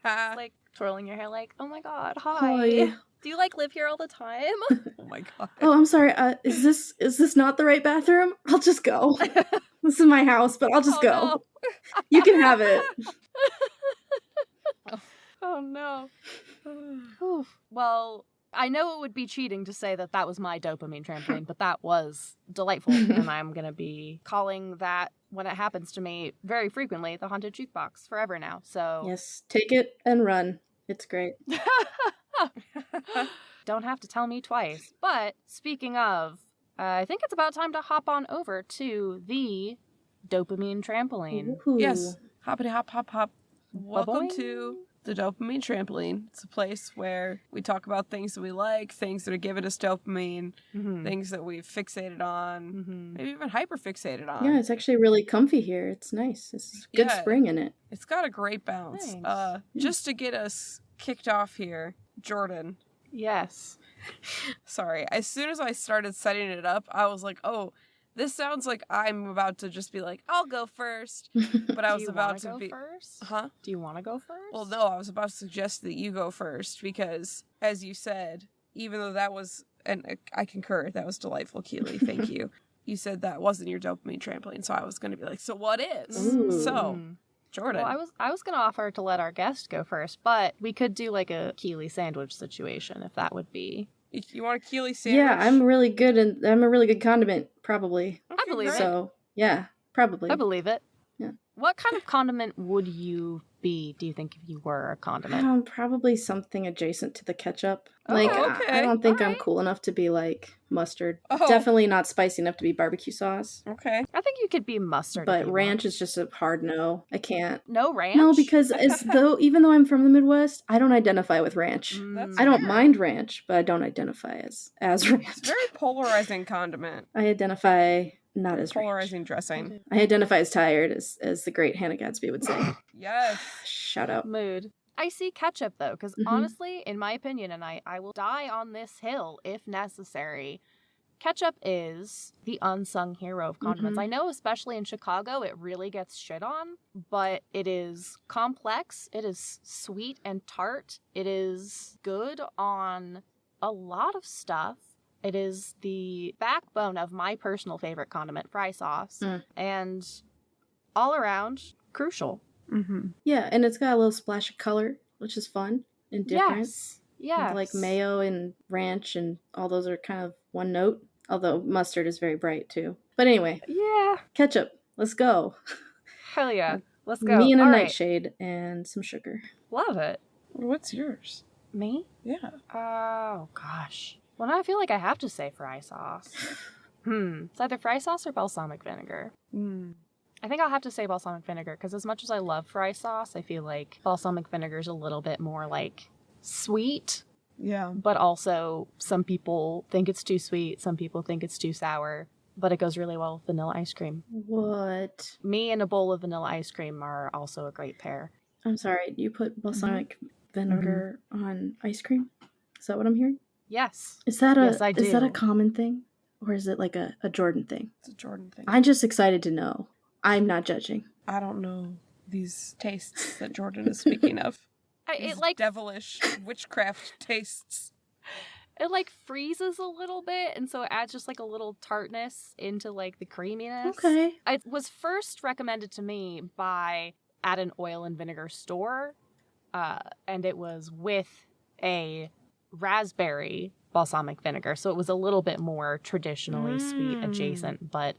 Like twirling your hair like, oh my god, Hi. hi. Do you like live here all the time? Oh my god. Oh, I'm sorry. Is this not the right bathroom? I'll just go. This is my house, but I'll just go. No. You can have it. Oh no. Oof. Well, I know it would be cheating to say that was my dopamine trampoline, but that was delightful. And I'm going to be calling that, when it happens to me very frequently, the haunted jukebox forever now. So Yes, take it and run. It's great. don't have to tell me twice. But speaking of, I think it's about time to hop on over to the dopamine trampoline. Ooh. Yes. Hoppity hop hop hop. Welcome Ba-boing. to the dopamine trampoline. It's a place where we talk about things that we like, things that are giving us dopamine, things that we've fixated on, maybe even hyper fixated on. Yeah, it's actually really comfy here. It's nice. It's good Yeah. spring in it. It's got a great bounce. Thanks. Just to get us kicked off here, Jordan. Yes. Sorry. As soon as I started setting it up, I was like, oh, this sounds like I'm about to just be like, I'll go first. But I was about to be first? Huh? Do you want to go first? Well, no, I was about to suggest that you go first because, as you said, even though that was, and I concur, that was delightful, Keely. Thank you. You said that wasn't your dopamine trampoline, so I was going to be like, so what is? Ooh. So, Jordan. Well, I was going to offer to let our guest go first, but we could do like a Keely sandwich situation if that would be. You want a Keely sandwich? Yeah, I'm a really good condiment, probably. Okay, I believe great. So, yeah, probably. I believe it. Yeah. What kind of condiment would you be, do you think, if you were a condiment? Probably something adjacent to the ketchup. Oh, Like, okay. I don't think I'm Alright. cool enough to be like mustard. Oh. Definitely not spicy enough to be barbecue sauce. Okay. I think you could be mustard. if But you ranch want. is just a hard no. I can't. No ranch? No, because even though I'm from the Midwest, I don't identify with ranch. That's I don't weird. mind ranch, but I don't identify as It's ranch. a very polarizing condiment. I identify not as ranch. Polarizing dressing. I identify as tired, as the great Hannah Gadsby would say. Yes. Shout out. Mood. I see ketchup though, because Mhm. honestly, in my opinion, and I will die on this hill if necessary, ketchup is the unsung hero of condiments. Mhm. I know, especially in Chicago, it really gets shit on, but it is complex, it is sweet and tart, it is good on a lot of stuff. It is the backbone of my personal favorite condiment, fry sauce, and all around crucial. Mm-hmm. Yeah, and it's got a little splash of color, which is fun and different. Yes. Yes. Like mayo and ranch and all those are kind of one note, although mustard is very bright too. But anyway, Yeah. ketchup. Let's go. Hell yeah. Let's go. Me and a All right. nightshade and some sugar. Love it. What's yours? Me? Yeah. Oh, gosh. Well, now I feel like I have to say fry sauce. It's either fry sauce or balsamic vinegar. I think I'll have to say balsamic vinegar, because as much as I love fry sauce, I feel like balsamic vinegar is a little bit more, like, sweet. Yeah. But also, some people think it's too sweet, some people think it's too sour. But it goes really well with vanilla ice cream. What? Me and a bowl of vanilla ice cream are also a great pair. I'm sorry, you put balsamic vinegar on ice cream? Is that what I'm hearing? Yes. Is that Yes, I is that a do. common thing? Or is it like a Jordan thing? It's a Jordan thing. I'm just excited to know. I'm not judging. I don't know these tastes that Jordan is speaking of. It These like devilish witchcraft tastes. it like freezes a little bit, and so it adds just like a little tartness into like the creaminess. Okay. It was first recommended to me at an oil and vinegar store, and it was with a raspberry balsamic vinegar, so it was a little bit more traditionally sweet adjacent, but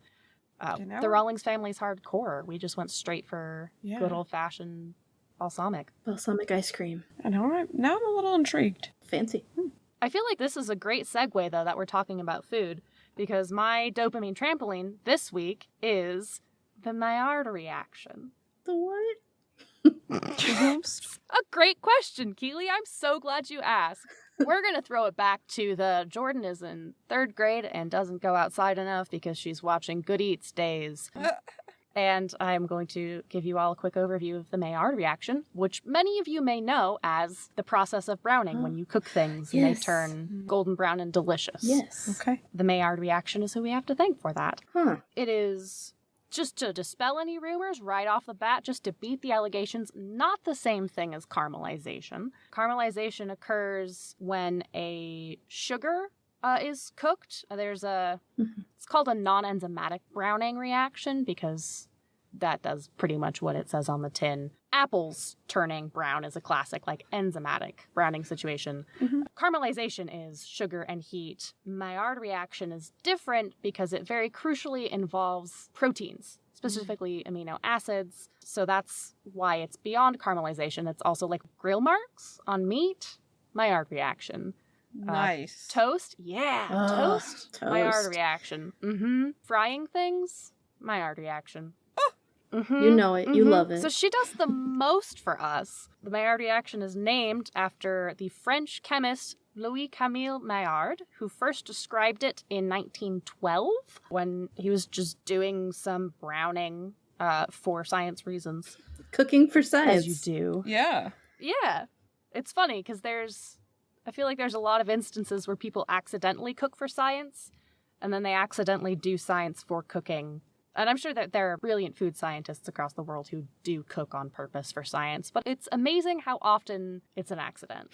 Okay, now the we're- Rawlings family's hardcore. We just went straight for Yeah. good old-fashioned balsamic. Balsamic ice cream. And now I'm a little intrigued. Fancy. I feel like this is a great segue, though, that we're talking about food, because my dopamine trampoline this week is the Maillard reaction. The what? A great question, Keely. I'm so glad you asked. We're going to throw it back to the Jordan is in 3rd grade and doesn't go outside enough because she's watching Good Eats days. And I'm going to give you all a quick overview of the Maillard reaction, which many of you may know as the process of browning when you cook things and they Yes. turn golden brown and delicious. Yes. Okay. The Maillard reaction is who we have to thank for that. Huh. It is, just to dispel any rumors right off the bat, just to beat the allegations, not the same thing as caramelization. Caramelization occurs when a sugar is cooked. It's called a non-enzymatic browning reaction because that does pretty much what it says on the tin. Apples turning brown is a classic, like, enzymatic browning situation. Caramelization is sugar and heat. Maillard reaction is different because it very crucially involves proteins, specifically amino acids. So that's why it's beyond caramelization. It's also like grill marks on meat. Maillard reaction. Nice. Toast? Yeah. Ugh, Toast. Maillard toast. reaction. Frying things? Maillard reaction. You know it. You love it. So she does the most for us. The Maillard reaction is named after the French chemist Louis Camille Maillard, who first described it in 1912 when he was just doing some browning for science reasons. Cooking for science. As you do. Yeah. Yeah. It's funny because I feel like there's a lot of instances where people accidentally cook for science and then they accidentally do science for cooking. And I'm sure that there are brilliant food scientists across the world who do cook on purpose for science, but it's amazing how often it's an accident.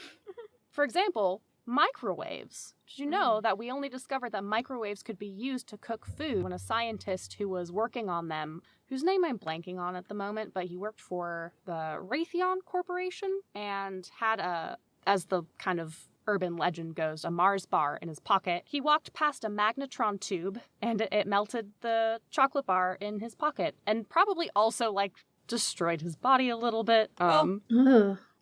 For example, microwaves. Did you know that we only discovered that microwaves could be used to cook food when a scientist who was working on them, whose name I'm blanking on at the moment, but he worked for the Raytheon Corporation and had as the kind of urban legend goes, a Mars bar in his pocket. He walked past a magnetron tube and it melted the chocolate bar in his pocket and probably also destroyed his body a little bit.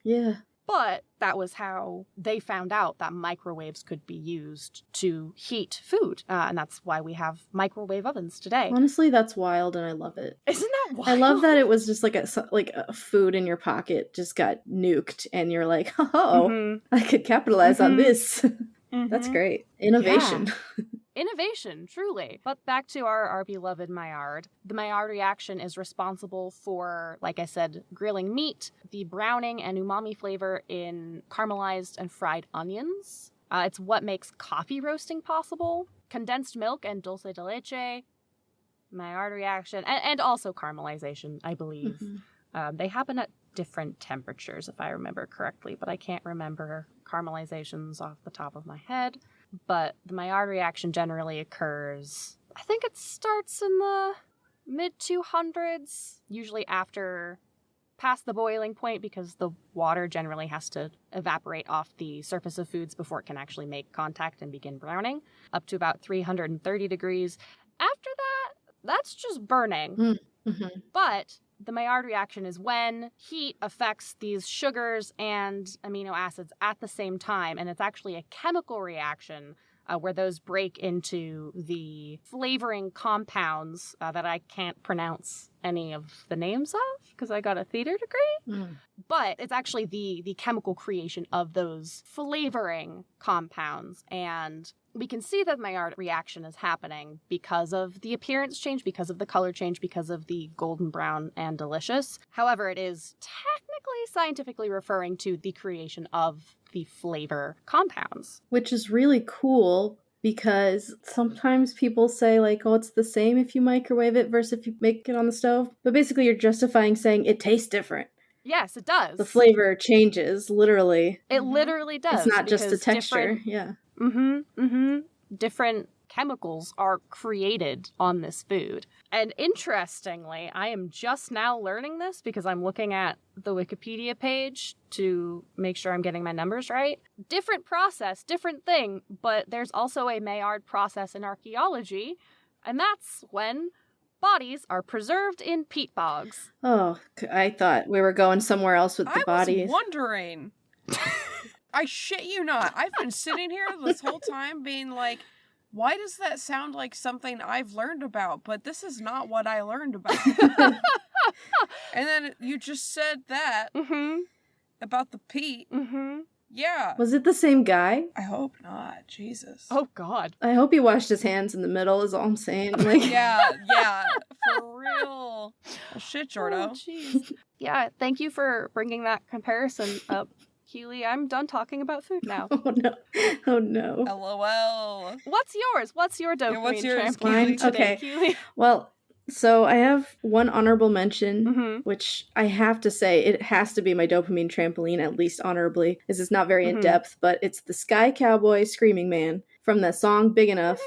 Yeah. But that was how they found out that microwaves could be used to heat food. And that's why we have microwave ovens today. Honestly, that's wild, and I love it. Isn't that wild? I love that it was just like a food in your pocket just got nuked, and you're like, oh, I could capitalize on this. That's great. Innovation. Yeah. Innovation, truly. But back to our beloved Maillard. The Maillard reaction is responsible for, like I said, grilling meat, the browning and umami flavor in caramelized and fried onions. It's what makes coffee roasting possible. Condensed milk and dulce de leche, Maillard reaction, and also caramelization, I believe. They happen at different temperatures, if I remember correctly, but I can't remember caramelizations off the top of my head. But the Maillard reaction generally occurs, I think it starts in the mid-200s, usually past the boiling point, because the water generally has to evaporate off the surface of foods before it can actually make contact and begin browning, up to about 330 degrees. After that, that's just burning. But the Maillard reaction is when heat affects these sugars and amino acids at the same time, and it's actually a chemical reaction where those break into the flavoring compounds that I can't pronounce any of the names of because I got a theater degree. But it's actually the chemical creation of those flavoring compounds, and we can see that the Maillard reaction is happening because of the appearance change, because of the color change, because of the golden brown and delicious. However, it is technically scientifically referring to the creation of the flavor compounds. Which is really cool because sometimes people say oh, it's the same if you microwave it versus if you make it on the stove. But basically you're justifying saying it tastes different. Yes, it does. The flavor changes, literally. It literally does. It's not just the texture. Yeah. Different chemicals are created on this food. And interestingly, I am just now learning this because I'm looking at the Wikipedia page to make sure I'm getting my numbers right. Different process, different thing, but there's also a Maillard process in archaeology, and that's when bodies are preserved in peat bogs. Oh, I thought we were going somewhere else with the bodies. I was wondering. I shit you not. I've been sitting here this whole time being like, why does that sound like something I've learned about? But this is not what I learned about. And then you just said that about the peat. Yeah. Was it the same guy? I hope not. Jesus. Oh, God. I hope he washed his hands in the middle is all I'm saying. Yeah, for real. Oh, shit, Jordo. Oh, jeez. Yeah, thank you for bringing that comparison up, Keely. I'm done talking about food now. Oh, no. LOL. What's yours? What's your dopamine what's yours, trampoline today, Okay. Keely? Well, so I have one honorable mention, which I have to say it has to be my dopamine trampoline, at least honorably. This is not very in-depth, but it's the Sky Cowboy Screaming Man from the song Big Enough.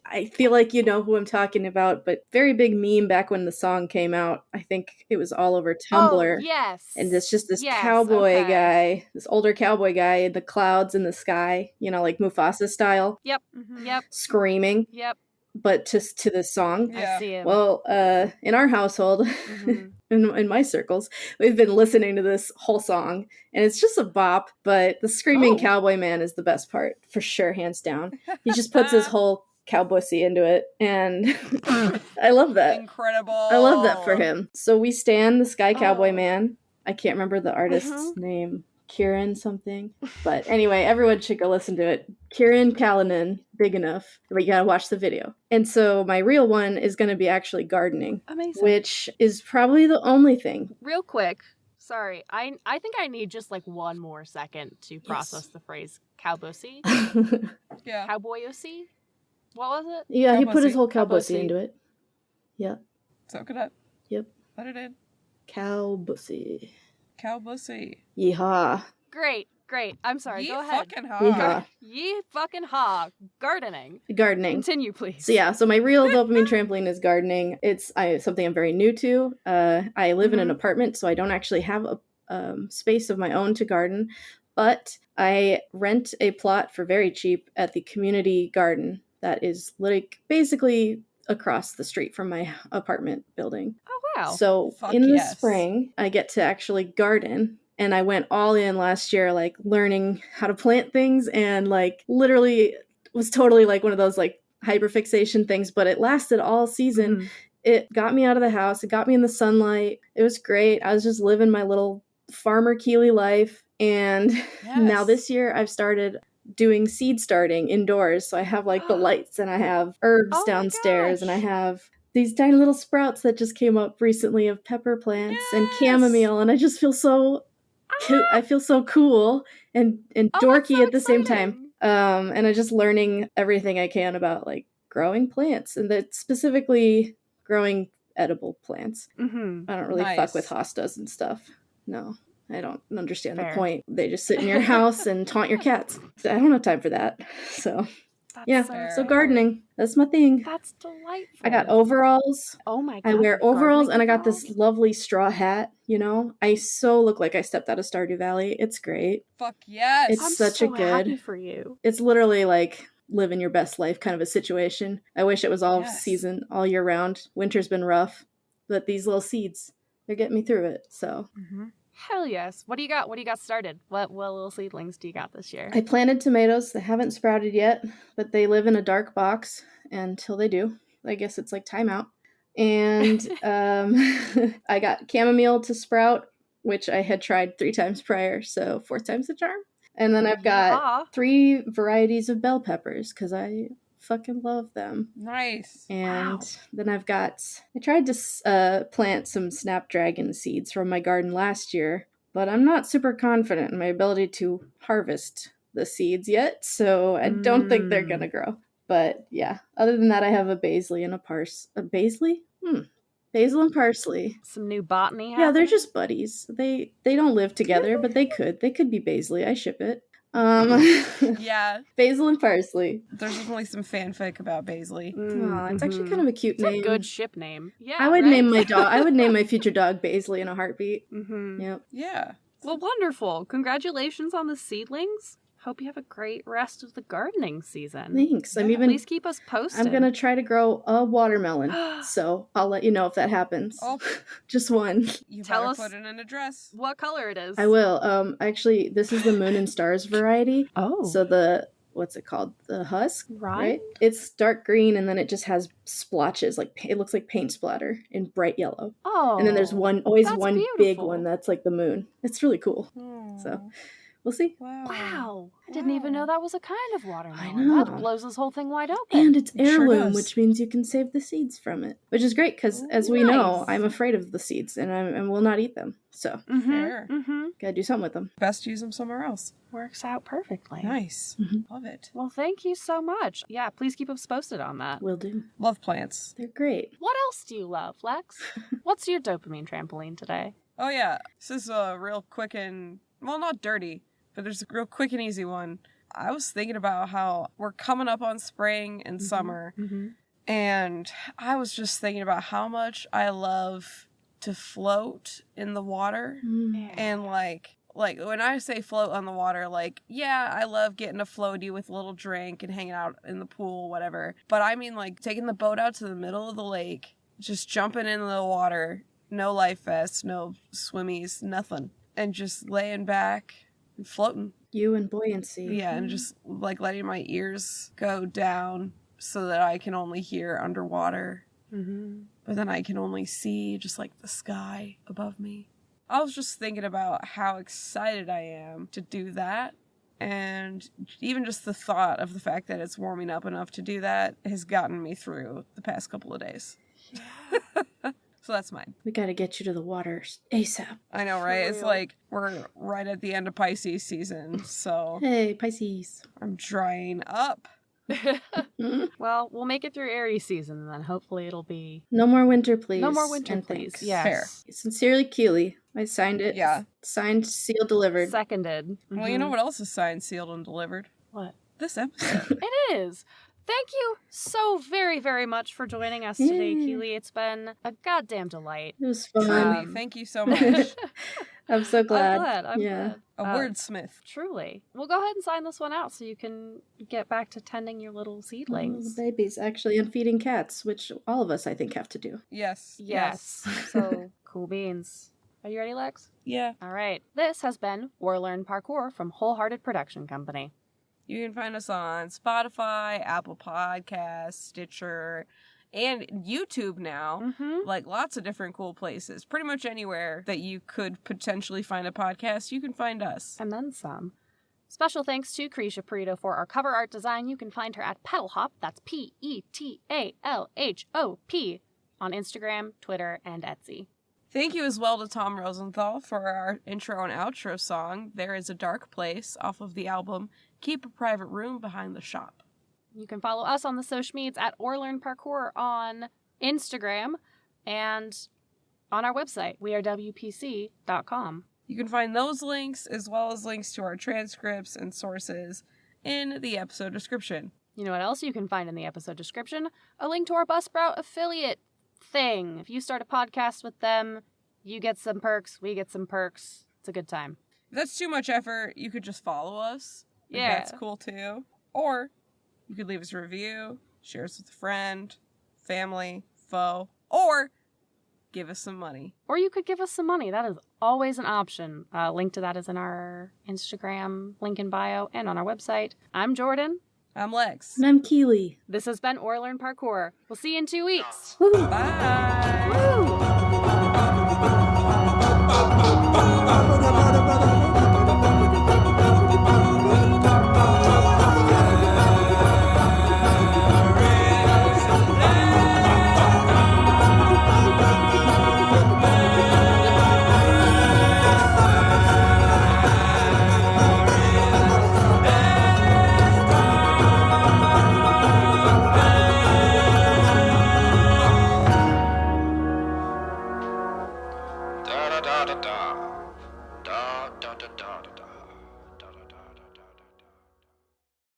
I feel like you know who I'm talking about, but very big meme back when the song came out. I think it was all over Tumblr. Oh, yes. And it's just this cowboy guy, this older cowboy guy in the clouds in the sky, like Mufasa style. Yep. Yep. Screaming. Yep. But just to this song. Yeah. I see him. Well, in our household, in my circles, we've been listening to this whole song, and it's just a bop, but the screaming cowboy man is the best part, for sure, hands down. He just puts his whole cowboy-y into it, and I love that. Incredible. I love that for him. So we stan the Sky Cowboy Man. I can't remember the artist's name. Kieran something. But anyway, everyone should go listen to it. Kieran Callanan, Big Enough. But you gotta watch the video. And so my real one is gonna be actually gardening. Amazing. Which is probably the only thing. Real quick, sorry, I think I need just one more second to process the phrase cowboy-y. Yeah. Cowboy-y? What was it? Yeah, he put his whole cowboy Cowboy-y. into it. Yeah. Soak it up. Yep. Let it in. Cowboy. Cowbussy. Yeehaw. Great. Great. I'm sorry. Ye Go ahead. fucking Yeehaw. hog. Ye fucking hog. Gardening. Gardening. Continue, please. So yeah, so my real dopamine trampoline is gardening. It's something I'm very new to. I live in an apartment, so I don't actually have a space of my own to garden, but I rent a plot for very cheap at the community garden that is like basically across the street from my apartment building. Oh, wow. So Fuck in the yes. spring, I get to actually garden. And I went all in last year, like learning how to plant things, and like literally was totally like one of those like hyperfixation things, but it lasted all season. Mhm. It got me out of the house. It got me in the sunlight. It was great. I was just living my little farmer Keely life. And now Yes. this year I've started doing seed starting indoors. So I have like the lights, and I have herbs Oh my downstairs, and I gosh. have these tiny little sprouts that just came up recently of pepper plants and Yes. chamomile. And I just feel so I feel so cool and Oh, that's dorky so at the same time. exciting. And I'm just learning everything I can about like growing plants, and that specifically growing edible plants. Mm-hmm. I don't really fuck with Nice. hostas and stuff. No, I don't understand Fair. the point. They just sit in your house and taunt your cats. I don't have time for that. So That's yeah, fair. so gardening, that's my thing. That's delightful. I got overalls. Oh my I god. wear you have overalls, gardening and I got overalls? this lovely straw hat, you know? I so look like I stepped out of Stardew Valley. It's great. Fuck yes. It's I'm such so a good... happy for you. It's literally like living your best life kind of a situation. I wish it was all Yes. season, all year round. Winter's been rough, but these little seeds, they're getting me through it, so... Mm-hmm. Hell yes. What do you got? What do you got started? What little seedlings do you got this year? I planted tomatoes. They haven't sprouted yet, but they live in a dark box until they do. I guess it's like timeout. And I got chamomile to sprout, which I had tried 3 times prior, so 4th time's the charm. And then I've got Yeehaw. 3 varieties of bell peppers, because I fucking love them. Nice. And Wow. then I tried to plant some snapdragon seeds from my garden last year, but I'm not super confident in my ability to harvest the seeds yet, so I don't think they're gonna grow. But yeah, other than that, I have a basil and a basil? Basil and parsley. Some new botany Yeah, they're happening? just buddies. They don't live together, but they could be basil. I ship it. Yeah. Basil and parsley. There's definitely some fanfic about Basil. Aw, it's actually kind of a cute It's a name. good ship name. Yeah, I would right? name my dog. I would name my future dog Basil in a heartbeat. Mm-hmm. Yep. Yeah. Well, wonderful. Congratulations on the seedlings. Hope you have a great rest of the gardening season. Thanks. I'm Yeah. even. Please keep us posted. I'm gonna try to grow a watermelon, so I'll let you know if that happens. Oh, Just one. you Tell better us- put it in a dress. what color it is. I will. Actually, this is the Moon and Stars variety. Oh. So the what's it called? The husk, Right. right? It's dark green, and then it just has splotches, like it looks like paint splatter in bright yellow. Oh. And then there's always that's one big beautiful. one that's like the moon. It's really cool. So we'll see. Wow. Wow. I didn't even know that was a kind of watermelon. I know. That blows this whole thing wide open. And it's It sure heirloom, does. which means you can save the seeds from it, which is great because, as we know, Nice. I'm afraid of the seeds and will not eat them. So Fair. Mm-hmm. gotta do something with them. Best use them somewhere else. Works out perfectly. Nice. Mhm. Love it. Well, thank you so much. Yeah, please keep us posted on that. Will do. Love plants. They're great. What else do you love, Lex? What's your dopamine trampoline today? Oh yeah. This is a real quick and, well, not dirty, but there's a real quick and easy one. I was thinking about how we're coming up on spring and summer, Mm-hmm. and I was just thinking about how much I love to float in the water. And like when I say float on the water, like, yeah, I love getting a floaty with a little drink and hanging out in the pool, whatever. But I mean, like, taking the boat out to the middle of the lake, just jumping into the water, no life vests, no swimmies, nothing, and just laying back and floating. You and buoyancy. Yeah, and just like letting my ears go down so that I can only hear underwater. Mm-hmm. But then I can only see just like the sky above me. I was just thinking about how excited I am to do that. And even just the thought of the fact that it's warming up enough to do that has gotten me through the past couple of days. So that's mine. We gotta get you to the water ASAP. I know, right? For It's real. like we're right at the end of Pisces season. So Hey, Pisces. I'm drying up. Well, we'll make it through Aries season, and then hopefully it'll be No more winter, please. no more winter, and please. thanks. Yes. Fair. Sincerely, Keely. I signed it. Yeah. Signed, sealed, delivered. Seconded. Well, you know what else is signed, sealed, and delivered? What? This episode. It is. Thank you so very, very much for joining us today, Yay. Keely. It's been a goddamn delight. It was fun. Truly, thank you so much. I'm so glad. I'm yeah. glad. A wordsmith. Truly. We'll go ahead and sign this one out so you can get back to tending your little seedlings. The babies, actually, and feeding cats, which all of us, I think, have to do. Yes. Yes. So, cool beans. Are you ready, Lex? Yeah. All right. This has been Or Learn Parkour from Wholehearted Production Company. You can find us on Spotify, Apple Podcasts, Stitcher, and YouTube now. Mm-hmm. Like lots of different cool places. Pretty much anywhere that you could potentially find a podcast, you can find us. And then some. Special thanks to Krisha Perito for our cover art design. You can find her at Petalhop, that's Petalhop, on Instagram, Twitter, and Etsy. Thank you as well to Tom Rosenthal for our intro and outro song, There Is a Dark Place, off of the album Keep a Private Room Behind the Shop. You can follow us on the social medias at Or Learn Parkour on Instagram and on our website, wearewpc.com. You can find those links as well as links to our transcripts and sources in the episode description. You know what else you can find in the episode description? A link to our Buzzsprout affiliate thing. If you start a podcast with them, you get some perks, we get some perks. It's a good time. If that's too much effort, you could just follow us. Yeah. That's cool too. Or you could leave us a review, share us with a friend, family, foe, or give us some money. Or you could give us some money. That is always an option. Link to that is in our Instagram, link in bio, and on our website. I'm Jordan. I'm Lex. And I'm Keely. This has been Or Learn Parkour. We'll see you in 2 weeks. Woo. Bye. Da da da da da da da da da da.